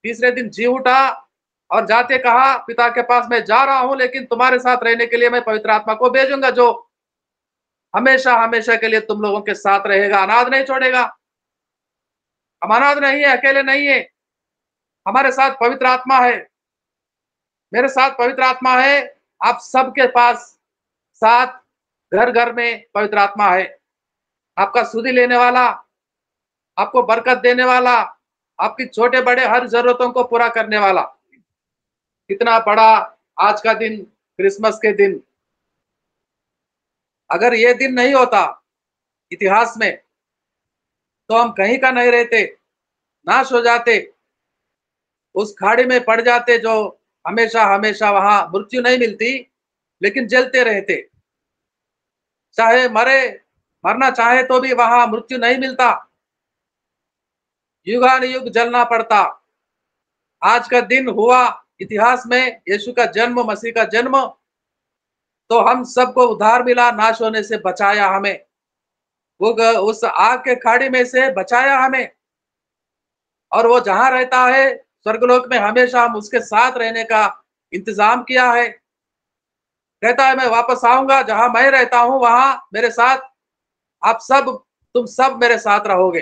तीसरे दिन जी उठा और जाते कहा पिता के पास मैं जा रहा हूं, लेकिन तुम्हारे साथ रहने के लिए मैं पवित्र आत्मा को भेजूंगा, जो हमेशा हमेशा के लिए तुम लोगों के साथ रहेगा, अनाथ नहीं छोड़ेगा। हम अनाथ नहीं है, अकेले नहीं है, हमारे साथ पवित्र आत्मा है, मेरे साथ पवित्र आत्मा है। आप सबके पास साथ घर घर में पवित्र आत्मा है, आपका सुधि लेने वाला, आपको बरकत देने वाला, आपकी छोटे बड़े हर जरूरतों को पूरा करने वाला। कितना बड़ा आज का दिन, क्रिसमस के दिन। अगर ये दिन नहीं होता इतिहास में तो हम कहीं का नहीं रहते, नाश हो जाते, उस खाड़ी में पड़ जाते जो हमेशा हमेशा वहां मृत्यु नहीं मिलती, लेकिन जलते रहते। चाहे मरना चाहे तो भी वहां मृत्यु नहीं मिलता, युगानुयुग जलना पड़ता। आज का दिन हुआ इतिहास में यीशु का जन्म, मसीह का जन्म, तो हम सबको उद्धार मिला, नाश होने से बचाया हमें, वो उस आग के खाड़ी में से बचाया हमें। और वो जहां रहता है स्वर्गलोक में, हमेशा हम उसके साथ रहने का इंतजाम किया है। कहता है मैं वापस आऊंगा, जहां मैं रहता हूं वहां मेरे साथ आप सब, तुम सब मेरे साथ रहोगे।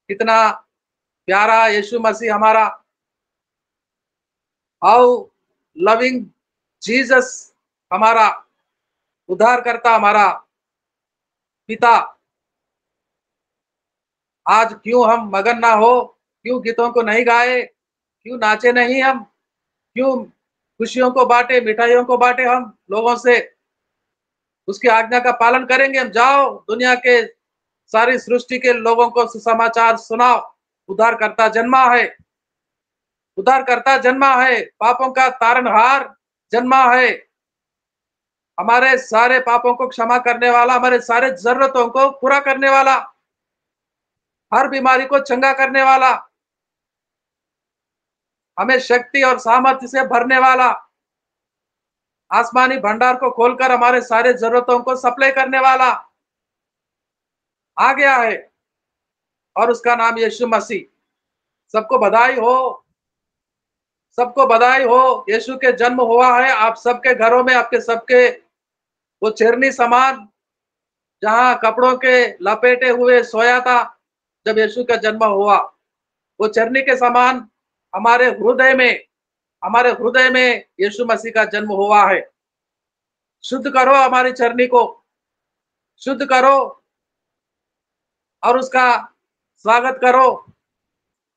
कितना प्यारा यीशु मसीह हमारा, हाउ लविंग जीसस हमारा उद्धार करता, हमारा पिता। आज क्यों हम मगन ना हो, क्यों गीतों को नहीं गाए, क्यों नाचे नहीं हम, क्यों खुशियों को बांटे, मिठाइयों को बांटे हम लोगों से। उसकी आज्ञा का पालन करेंगे हम। जाओ दुनिया के सारी सृष्टि के लोगों को सुसमाचार सुनाओ, उद्धारकर्ता जन्मा है, उद्धारकर्ता जन्मा है, पापों का तारनहार जन्मा है, हमारे सारे पापों को क्षमा करने वाला, हमारे सारे जरूरतों को पूरा करने वाला, हर बीमारी को चंगा करने वाला, हमें शक्ति और सामर्थ्य से भरने वाला, आसमानी भंडार को खोलकर हमारे सारे जरूरतों को सप्लाई करने वाला आ गया है, और उसका नाम यीशु मसीह। सबको बधाई हो, सबको बधाई हो, यीशु के जन्म हुआ है। आप सबके घरों में, आपके सबके वो चेरनी समान जहां कपड़ों के लपेटे हुए सोया था जब यीशु का जन्म हुआ, वो चरनी के समान हमारे हृदय में यीशु मसीह का जन्म हुआ है। शुद्ध करो हमारी चरनी को, शुद्ध करो और उसका स्वागत करो।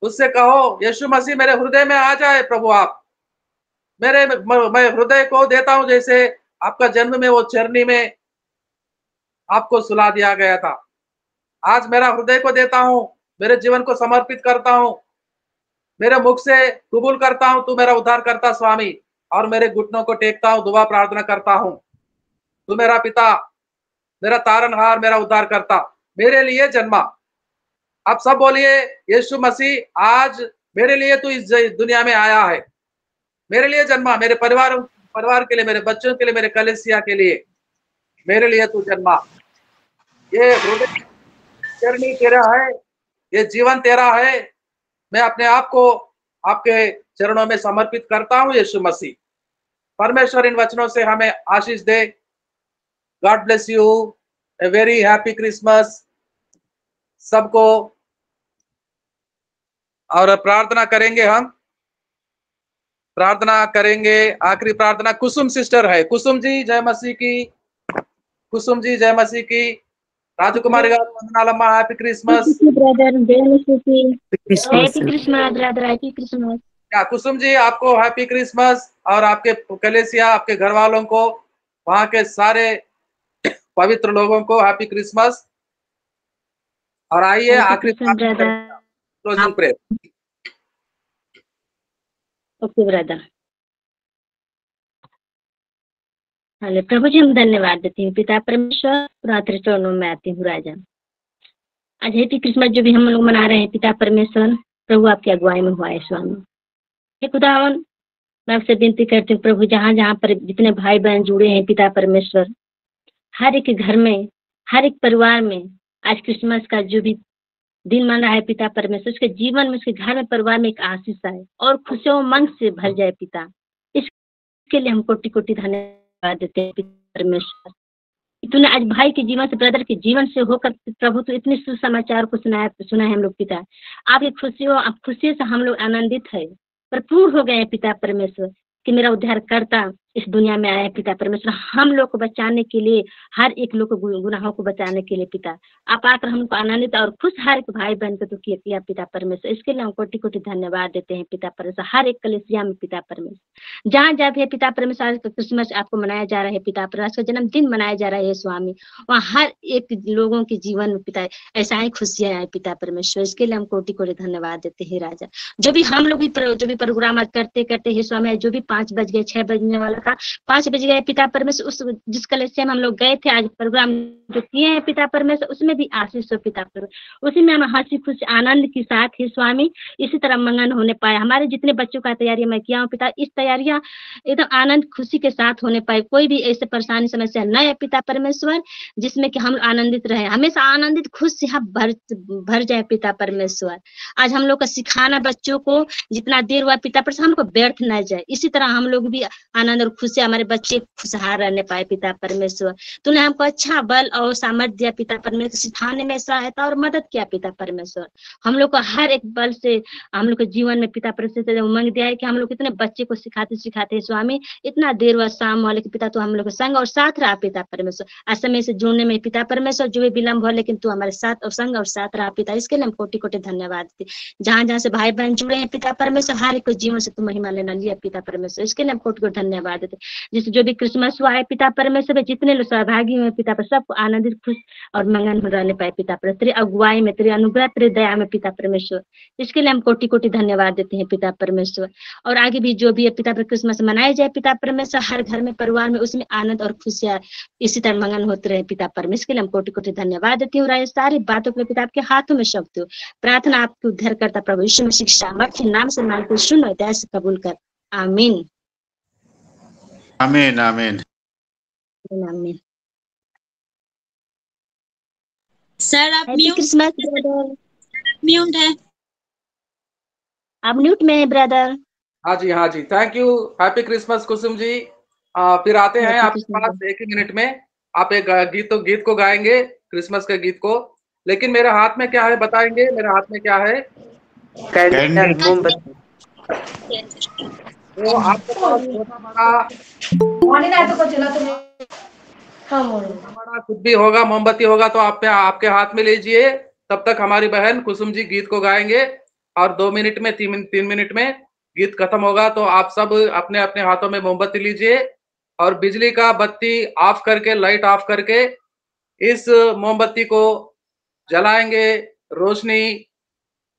उससे कहो यीशु मसीह मेरे हृदय में आ जाए प्रभु, आप मैं हृदय को देता हूं, जैसे आपका जन्म में वो चरनी में आपको सुला दिया गया था। आज मेरा हृदय को देता हूं, मेरे जीवन को समर्पित करता हूं, मेरे मुख से कबूल करता हूं तू मेरा उद्धार करता स्वामी, और मेरे घुटनों को टेकता हूं, दुआ प्रार्थना करता हूं, तू मेरा पिता, मेरा तारनहार, मेरा उद्धार करता, मेरे लिए जन्मा। आप सब बोलिए यीशु मसीह आज मेरे लिए तू इस दुनिया में आया है, मेरे लिए जन्मा, मेरे परिवार के लिए, मेरे बच्चों के लिए, मेरे कलीसिया के लिए, मेरे लिए तू जन्मा। ये हृदय चरनी तेरा है, ये जीवन तेरा है। मैं अपने आप को आपके चरणों में समर्पित करता हूं यीशु मसीह। परमेश्वर इन वचनों से हमें आशीष दे। God bless you, a very happy Christmas सबको। और प्रार्थना करेंगे, हम प्रार्थना करेंगे, आखिरी प्रार्थना कुसुम सिस्टर है। कुसुम जी जय मसीह की, कुसुम जी जय मसीह की। राजकुमारी गाరు వందనాలమ్మా, హ్యాపీ క్రిస్మస్ ब्रदर, जय मसीह की, happy Christmas brother, happy Christmas. क्या कुसुम जी आपको हैप्पी क्रिसमस, और आपके कलेसिया, आपके घर वालों को, वहां के सारे पवित्र लोगों को हैप्पी क्रिसमस। और आइए आखिरी क्लोजिंग प्रेयर। Okay brother. हाले प्रभु जी, हम धन्यवाद देती हूँ पिता परमेश्वर, पुरातन चरणों में आती हूँ राजा। आज हैप्पी क्रिसमस जो भी हम लोग मना रहे हैं पिता परमेश्वर, प्रभु आपकी अगुवाई में हुआ है स्वामी। हे खुदावन, मैं आपसे विनती करती हूँ प्रभु, जहाँ जहाँ पर जितने भाई बहन जुड़े हैं पिता परमेश्वर, हर एक घर में, हर एक परिवार में आज क्रिसमस का जो भी दिन मन रहा है पिता परमेश्वर, उसके जीवन में, उसके घर में, परिवार में एक आशीष आए और खुशियों उमंग से भर जाए पिता। इसके लिए हम कोटि कोटि धन्यवाद देते हैं पिता परमेश्वर। तूने आज भाई के जीवन से, ब्रदर के जीवन से होकर प्रभु तो इतने सुसमाचार को सुना है हम लोग पिता। आपकी खुशियों, आप खुशी से हम लोग आनंदित है, भरपूर हो गए हैं पिता परमेश्वर कि मेरा उद्धारकर्ता इस दुनिया में आए हैं पिता परमेश्वर, हम लोग को बचाने के लिए, हर एक लोग को गुनाहों को बचाने के लिए पिता। आप आकर हमको आनंदित और खुश हर एक भाई बहन को किया पिता परमेश्वर। इसके लिए हम कोटि कोटि धन्यवाद देते हैं पिता परमेश्वर। हर एक कलीसिया में पिता परमेश्वर, जहाँ जहाँ भी है पिता परमेश्वर, आज क्रिसमस आपको मनाया जा रहा है पिता परमेश्वर, जन्मदिन मनाया जा रहा है स्वामी, वहाँ हर एक लोगों के जीवन में पिता ऐसा ही खुशियाँ आए पिता परमेश्वर। इसके लिए हम कोटि कोटि धन्यवाद देते हैं राजा। जो भी हम लोग भी जो भी प्रोग्राम आज करते करते हैं स्वामी, जो भी 5 बज गए, 6 बजने वाला था, 5 बज गए पिता परमेश्वर। उस जिस कलेक्शन में हम लोग गए थे आज प्रोग्राम जो किए हैं पिता परमेश्वर, उसमें भी आशीष हो पिता परमेश्वर। उसी में हम हंसी खुशी आनंद के साथ ही स्वामी इसी तरह मंगन होने पाए। हमारे जितने बच्चों का तैयारी मैं किया हूँ पिता, इस तैयारियां एकदम आनंद खुशी के साथ होने पाए। कोई भी ऐसे परेशानी समस्या न है पिता परमेश्वर, जिसमें कि हम आनंदित रहे, हमेशा आनंदित खुश यहाँ भर जाए पिता परमेश्वर। आज हम लोग का सिखाना बच्चों को जितना देर हुआ पिता परमेश्वर, हमको व्यर्थ न जाए। इसी तरह हम लोग भी आनंद और खुशी, हमारे बच्चे खुशहाल रहने पाए पिता परमेश्वर। तूने हमको अच्छा बल और सामर्थ्य दिया पिता परमेश्वर, सिखाने में सहायता और मदद किया पिता परमेश्वर। हम लोग को हर एक बल से हम लोग के जीवन में पिता परमेश्वर उमंग दिया है कि हम लोग इतने बच्चे को सिखाते सिखाते स्वामी, इतना देर हुआ शाम वाले के पिता, तो हम लोग संग और साथ रहा पिता परमेश्वर। आज समय से जुड़ने में पिता परमेश्वर जो भी विलम्ब हुआ, लेकिन तू हमारे साथ और संग और साथ रहा पिता। इसके लिए हम कोटि कोटि धन्यवाद देते। जहाँ जहाँ से भाई बहन जुड़े हैं पिता परमेश्वर, हर एक जीवन से तू महिमा लेना लिया पिता परमेश्वर। इसके लिए हम कोटि कोटि धन्यवाद देते। जिस जो भी क्रिसमस हुआ है पिता परमेश्वर, जितने लोग सहभागी हुए पिता पर, सबको आनंदित खुश और मंगन में रहने पाए पिता परमेश्वर। तेरी अगुवाई में, तेरी अनुग्रह, तेरी दया में पिता परमेश्वर। इसके लिए हम कोटि कोटि धन्यवाद देते हैं पिता परमेश्वर। और आगे भी जो भी है पिता पर क्रिसमस मनाए जाए पिता परमेश्वर, हर घर में परिवार में उसमें आनंद और खुशियाँ इसी तरह मंगन होते रहे पिता परमेश्वर। इसके लिए हम कोटि कोटि धन्यवाद देती हूँ। राय सारी बातों के पिता आपके हाथों में सौंपती हूँ। प्रार्थना आपके उद्धार करता प्रभु यीशु मसीह सामर्थ्य नाम से मांगते सुनो, दया से कबूल कर। आमीन आमीन आमीन आमीन। सर आप हैप्पी क्रिसमस ब्रदर। म्यूट है। आप म्यूट में है ब्रदर। हाँ जी, हाँ जी, thank you. Happy Christmas Kusum ji. फिर आते हैं आपके पास 1 ही मिनट में। आप एक गीत को गाएंगे, क्रिसमस के गीत को। लेकिन मेरे हाथ में क्या है बताएंगे? मेरे हाथ में क्या है? मोमबत्ती। तो आपके पास छोटा बड़ा कुछ भी होगा, मोमबत्ती होगा तो आपके हाथ में लीजिए। तब तक हमारी बहन कुसुम जी गीत को गाएंगे और 2 मिनट में 3 मिनट में गीत खत्म होगा। तो आप सब अपने अपने हाथों में मोमबत्ती लीजिए और बिजली का बत्ती ऑफ करके, लाइट ऑफ करके इस मोमबत्ती को जलाएंगे। रोशनी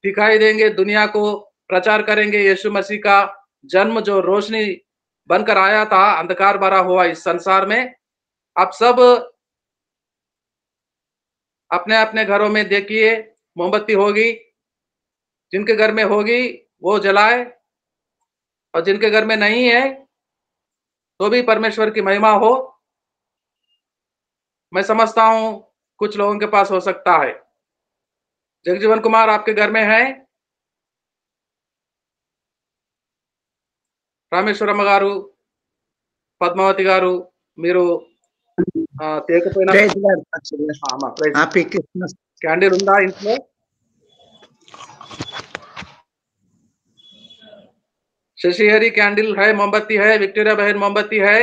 दिखाई देंगे, दुनिया को प्रचार करेंगे यीशु मसीह का जन्म, जो रोशनी बनकर आया था अंधकार भरा हुआ इस संसार में। आप सब अपने अपने घरों में देखिए मोमबत्ती होगी, जिनके घर में होगी वो जलाए, और जिनके घर में नहीं है तो भी परमेश्वर की महिमा हो। मैं समझता हूं कुछ लोगों के पास हो सकता है। जगजीवन कुमार आपके घर में है? రామేశ్వరమ్మ గారు, పద్మావతి గారు, మీరు తేకపోయినా క్యాండిల్ ఉందా ఇంట్లో? शशि हरी कैंडल है, मोमबत्ती है? विक्टोरिया बहन मोमबत्ती है?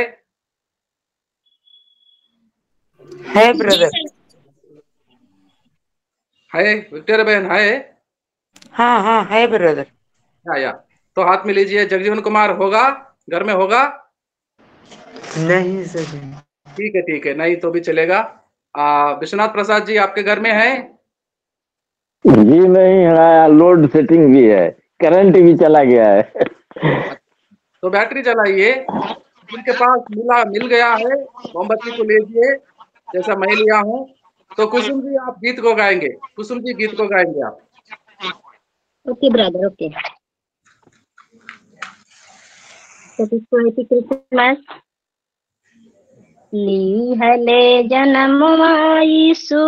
ब्रदर है विक्टोरिया बहन है? हाँ हाँ है ब्रदर। या तो हाथ में लीजिए। जगजीवन कुमार होगा घर में? होगा नहीं सर। ठीक है, नहीं तो भी चलेगा। विश्वनाथ प्रसाद जी आपके घर में है? जी नहीं है, लोड सेटिंग भी है, करंट भी चला गया है। तो बैटरी चलाइए। जिनके पास मिल गया है मोमबत्ती को लीजिए, जैसा मैं लिया हूँ। तो कुसुम जी आप गीत को गाएंगे। कुसुम जी गीत को गाएंगे आप। Okay brother, okay. क्रिसमस ली है ले जन्म यीशु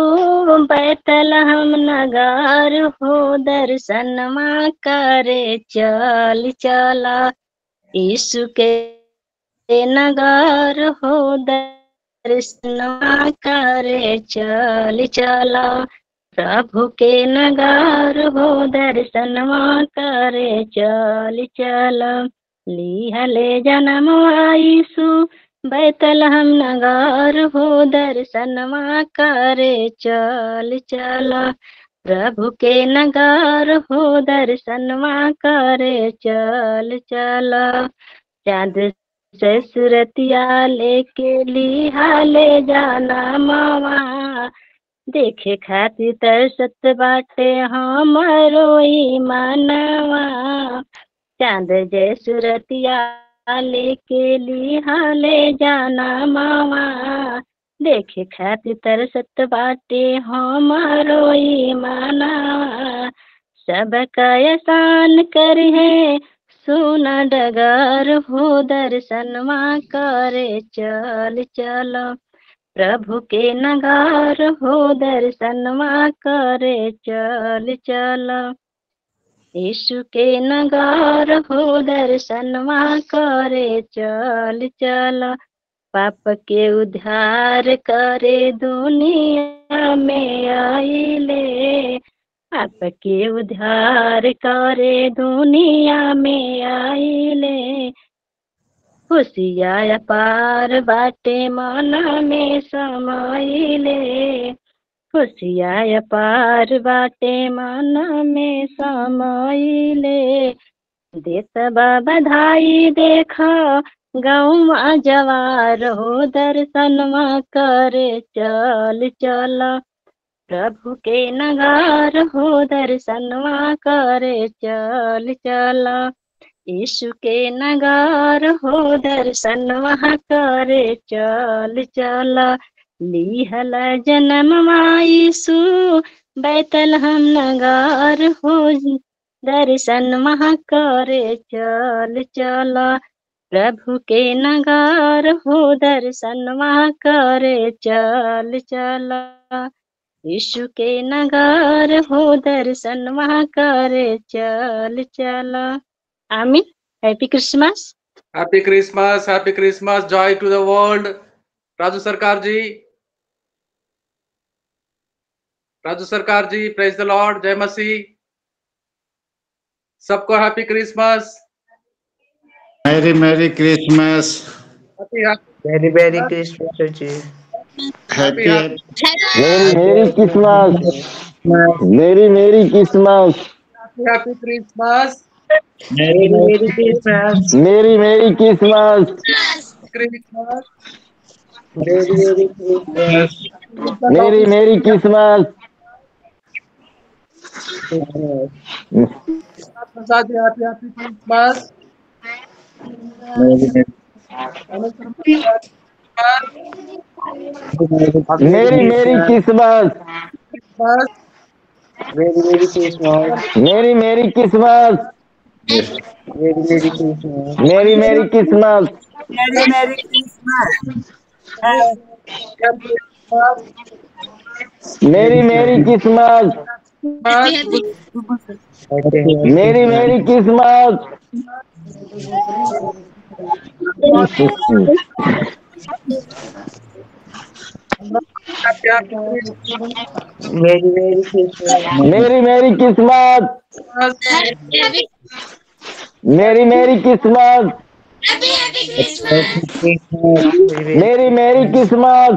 बैतलहम नगर हो, दर्शन मा करे चल चला। यीशु के नगर हो, दर्शन मा करे चल चला। प्रभु के नगर हो, दर्शन मा करे चल चला। लिहले जन्म यीशु बैतलहम नगर हो दर्शनमा करे चल चल। प्रभु के नगर हो दर्शनमा करे चल चल। चाँद से सुरतिया लेके लिहाले जाना मावा। देखे खातिर तरसत बाटे हमरो ईमानवा। चांद जय सुरतिया लेके लिहाले जाना मावा। देखे खातिर तरसत बाटे हमरो ईमानवा। सबका एहसान करे सोना डगर हो दर्शनमा करे चल चल। प्रभु के नगर हो दर्शनमा करे चल चल। यीशु के नगर हो दर्शनमा करे चल चल। पाप के उद्धार करे दुनिया में आइले। पाप के उद्धार करे दुनिया में आइले। खुशिया पार बाटे मन में समाइले। खुशिया पार बाटे मन में समाइले। देत बधाई देखा गौवा जवार हो दर्शनमा करे चल चल। प्रभु के नगर हो दर्शनमा करे चल चल। यीशु के नगर हो दर्शनमा करे चल चल। लिहल जन्म यीशु बैतलहम नगर हो दर्शनमा करे चल चल। प्रभु के नगर हो दर्शनमा करे चल चल। यीशु के नगर हो दर्शनमा करे चल चल। आमीन। Happy Christmas. Happy Christmas, happy Christmas, joy to the world. Raju Sarkar ji, Raju Sarkar ji, praise the Lord, जय मसीह। सबको happy Christmas. Merry merry Christmas. Very very Christmas जी। Happy merry Christmas. Merry Christmas. Happy Christmas. Merry merry Christmas. Merry Christmas. Christmas. Merry Christmas. Prasad ji, happy happy Christmas. Merry Christmas. Very Christmas. Merry Christmas. Very Christmas. Merry Christmas. Merry Christmas. Merry Christmas. Merry Christmas. Very Christmas. Merry Christmas. Merry Christmas. Merry Christmas.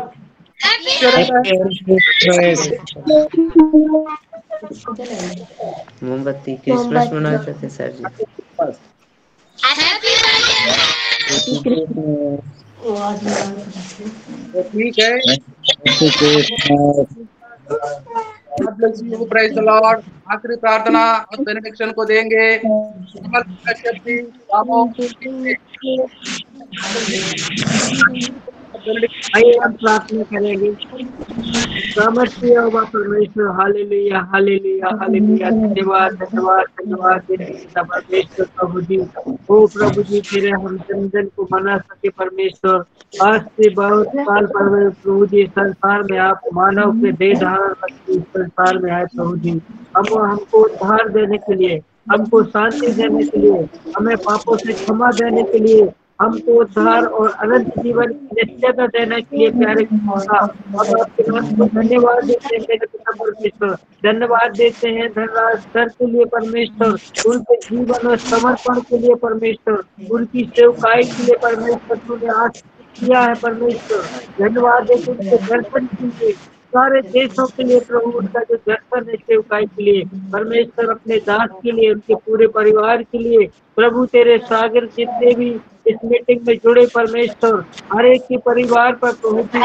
मोमबत्ती Christmas मनाना चाहते हैं sir जी। ठीक है। Praise the lord. आखिरी प्रार्थना और बेनेडिक्शन को देंगे। आइए हम प्रार्थना करेंगे। सामर्थ्य होगा परमेश्वर। Hallelujah hallelujah hallelujah. धन्यवाद धन्यवाद धन्यवाद परमेश्वर। प्रभु जी, ओ प्रभु जी, तेरे हम जन्मदिन को मना सके परमेश्वर। आज से बहुत साल पहले प्रभु जी संसार में आप मानव के देह धारण करके इस संसार में आए प्रभु जी। हमको उद्धार देने के लिए, हमको शांति देने के लिए, हमें पापों से क्षमा देने के लिए हमको उद्धार और अनंत जीवन की निश्चयता देने के लिए प्यारे खुदा, अब आपके नाम को धन्यवाद देते हैं मेरे पिता परमेश्वर। धन्यवाद देते हैं धनराज सर के लिए परमेश्वर, उनके जीवन और समर्पण के लिए परमेश्वर, उनकी सेवकाई के लिए परमेश्वर तूने आज किया है परमेश्वर। धन्यवाद देते उनके दर्शन के लिए, सारे देशों के लिए प्रभु, उनका जो दर्शन है सेवकाई के लिए परमेश्वर, अपने दास के लिए, उनके पूरे परिवार के लिए प्रभु, तेरे सागर जितने भी इस मीटिंग में जुड़े परमेश्वर, हर एक के परिवार पर प्रभु जी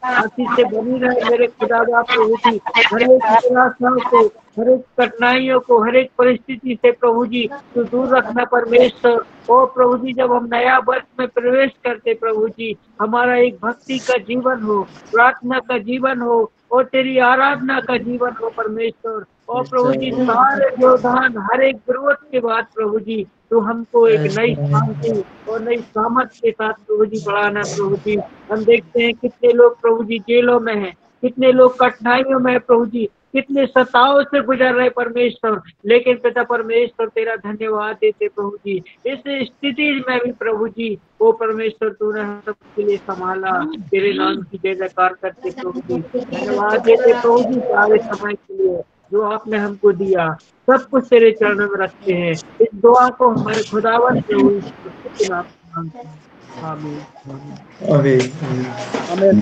आशीष से बनी रहे मेरे खुदा प्रभु जी। हर एक निराशाओं को, हर एक कठिनाइयों को, हर एक परिस्थिति से प्रभु जी तू दूर रखना परमेश्वर। ओ प्रभु जी, जब हम नया वर्ष में प्रवेश करते प्रभु जी, हमारा एक भक्ति का जीवन हो, प्रार्थना का जीवन हो और तेरी आराधना का जीवन हो परमेश्वर। और प्रभु जी सारे व्यवधान, हर एक जरूरत के बाद प्रभु जी तो हमको एक नई शांति और नई सामर्थ्य के साथ प्रभु जी बढ़ाना प्रभु जी। हम देखते हैं कितने लोग प्रभु जी जेलों में हैं, कितने लोग कठिनाइयों में है प्रभु जी, कितने सताओं से गुजर रहे परमेश्वर, लेकिन पिता परमेश्वर तेरा धन्यवाद देते प्रभु जी। इस स्थिति में भी प्रभु जी वो परमेश्वर तूने हम सबके लिए संभाला, तेरे नाम की जय जयकार करते प्रभु जी। धन्यवाद देते प्रभु जी सारे समय के लिए जो आपने हमको दिया, सब कुछ तेरे चरणों में रखते हैं। इस दुआ को हमारे खुदावन प्रभु यीशु के नाम में मांगते हैं। आमीन आमीन।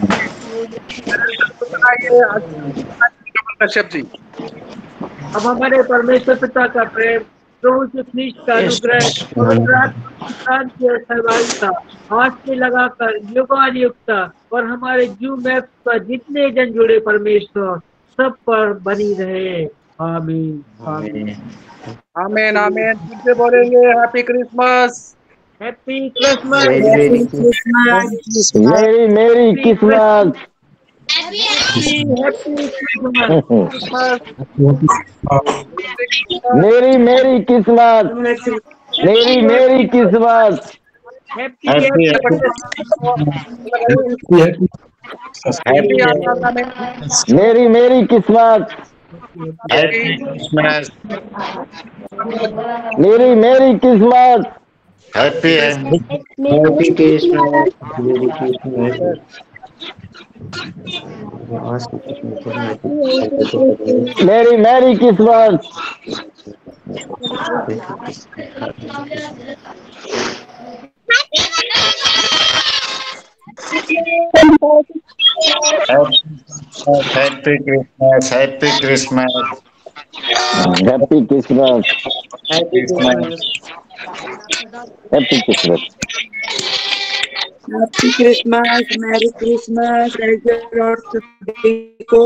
कश्यप जी, अब हमारे परमेश्वर पिता का प्रेम, प्रभु यीशु ख्रीस्त का अनुग्रह और सहभागिता आज से लगाकर युगायुक्ता और हमारे जू मैप पर जितने जन जुड़े परमेश्वर सब पर बनी रहे। आमीन आमीन आमीन आमीन। फिर से बोलेंगे happy Christmas, happy Christmas, merry Christmas, merry Christmas, merry Christmas, merry Christmas, merry Christmas, merry Christmas, happy Christmas, merry Christmas. Happy Christmas, happy Christmas, happy Christmas, happy Christmas, happy Christmas, merry Christmas, Lord सभी को।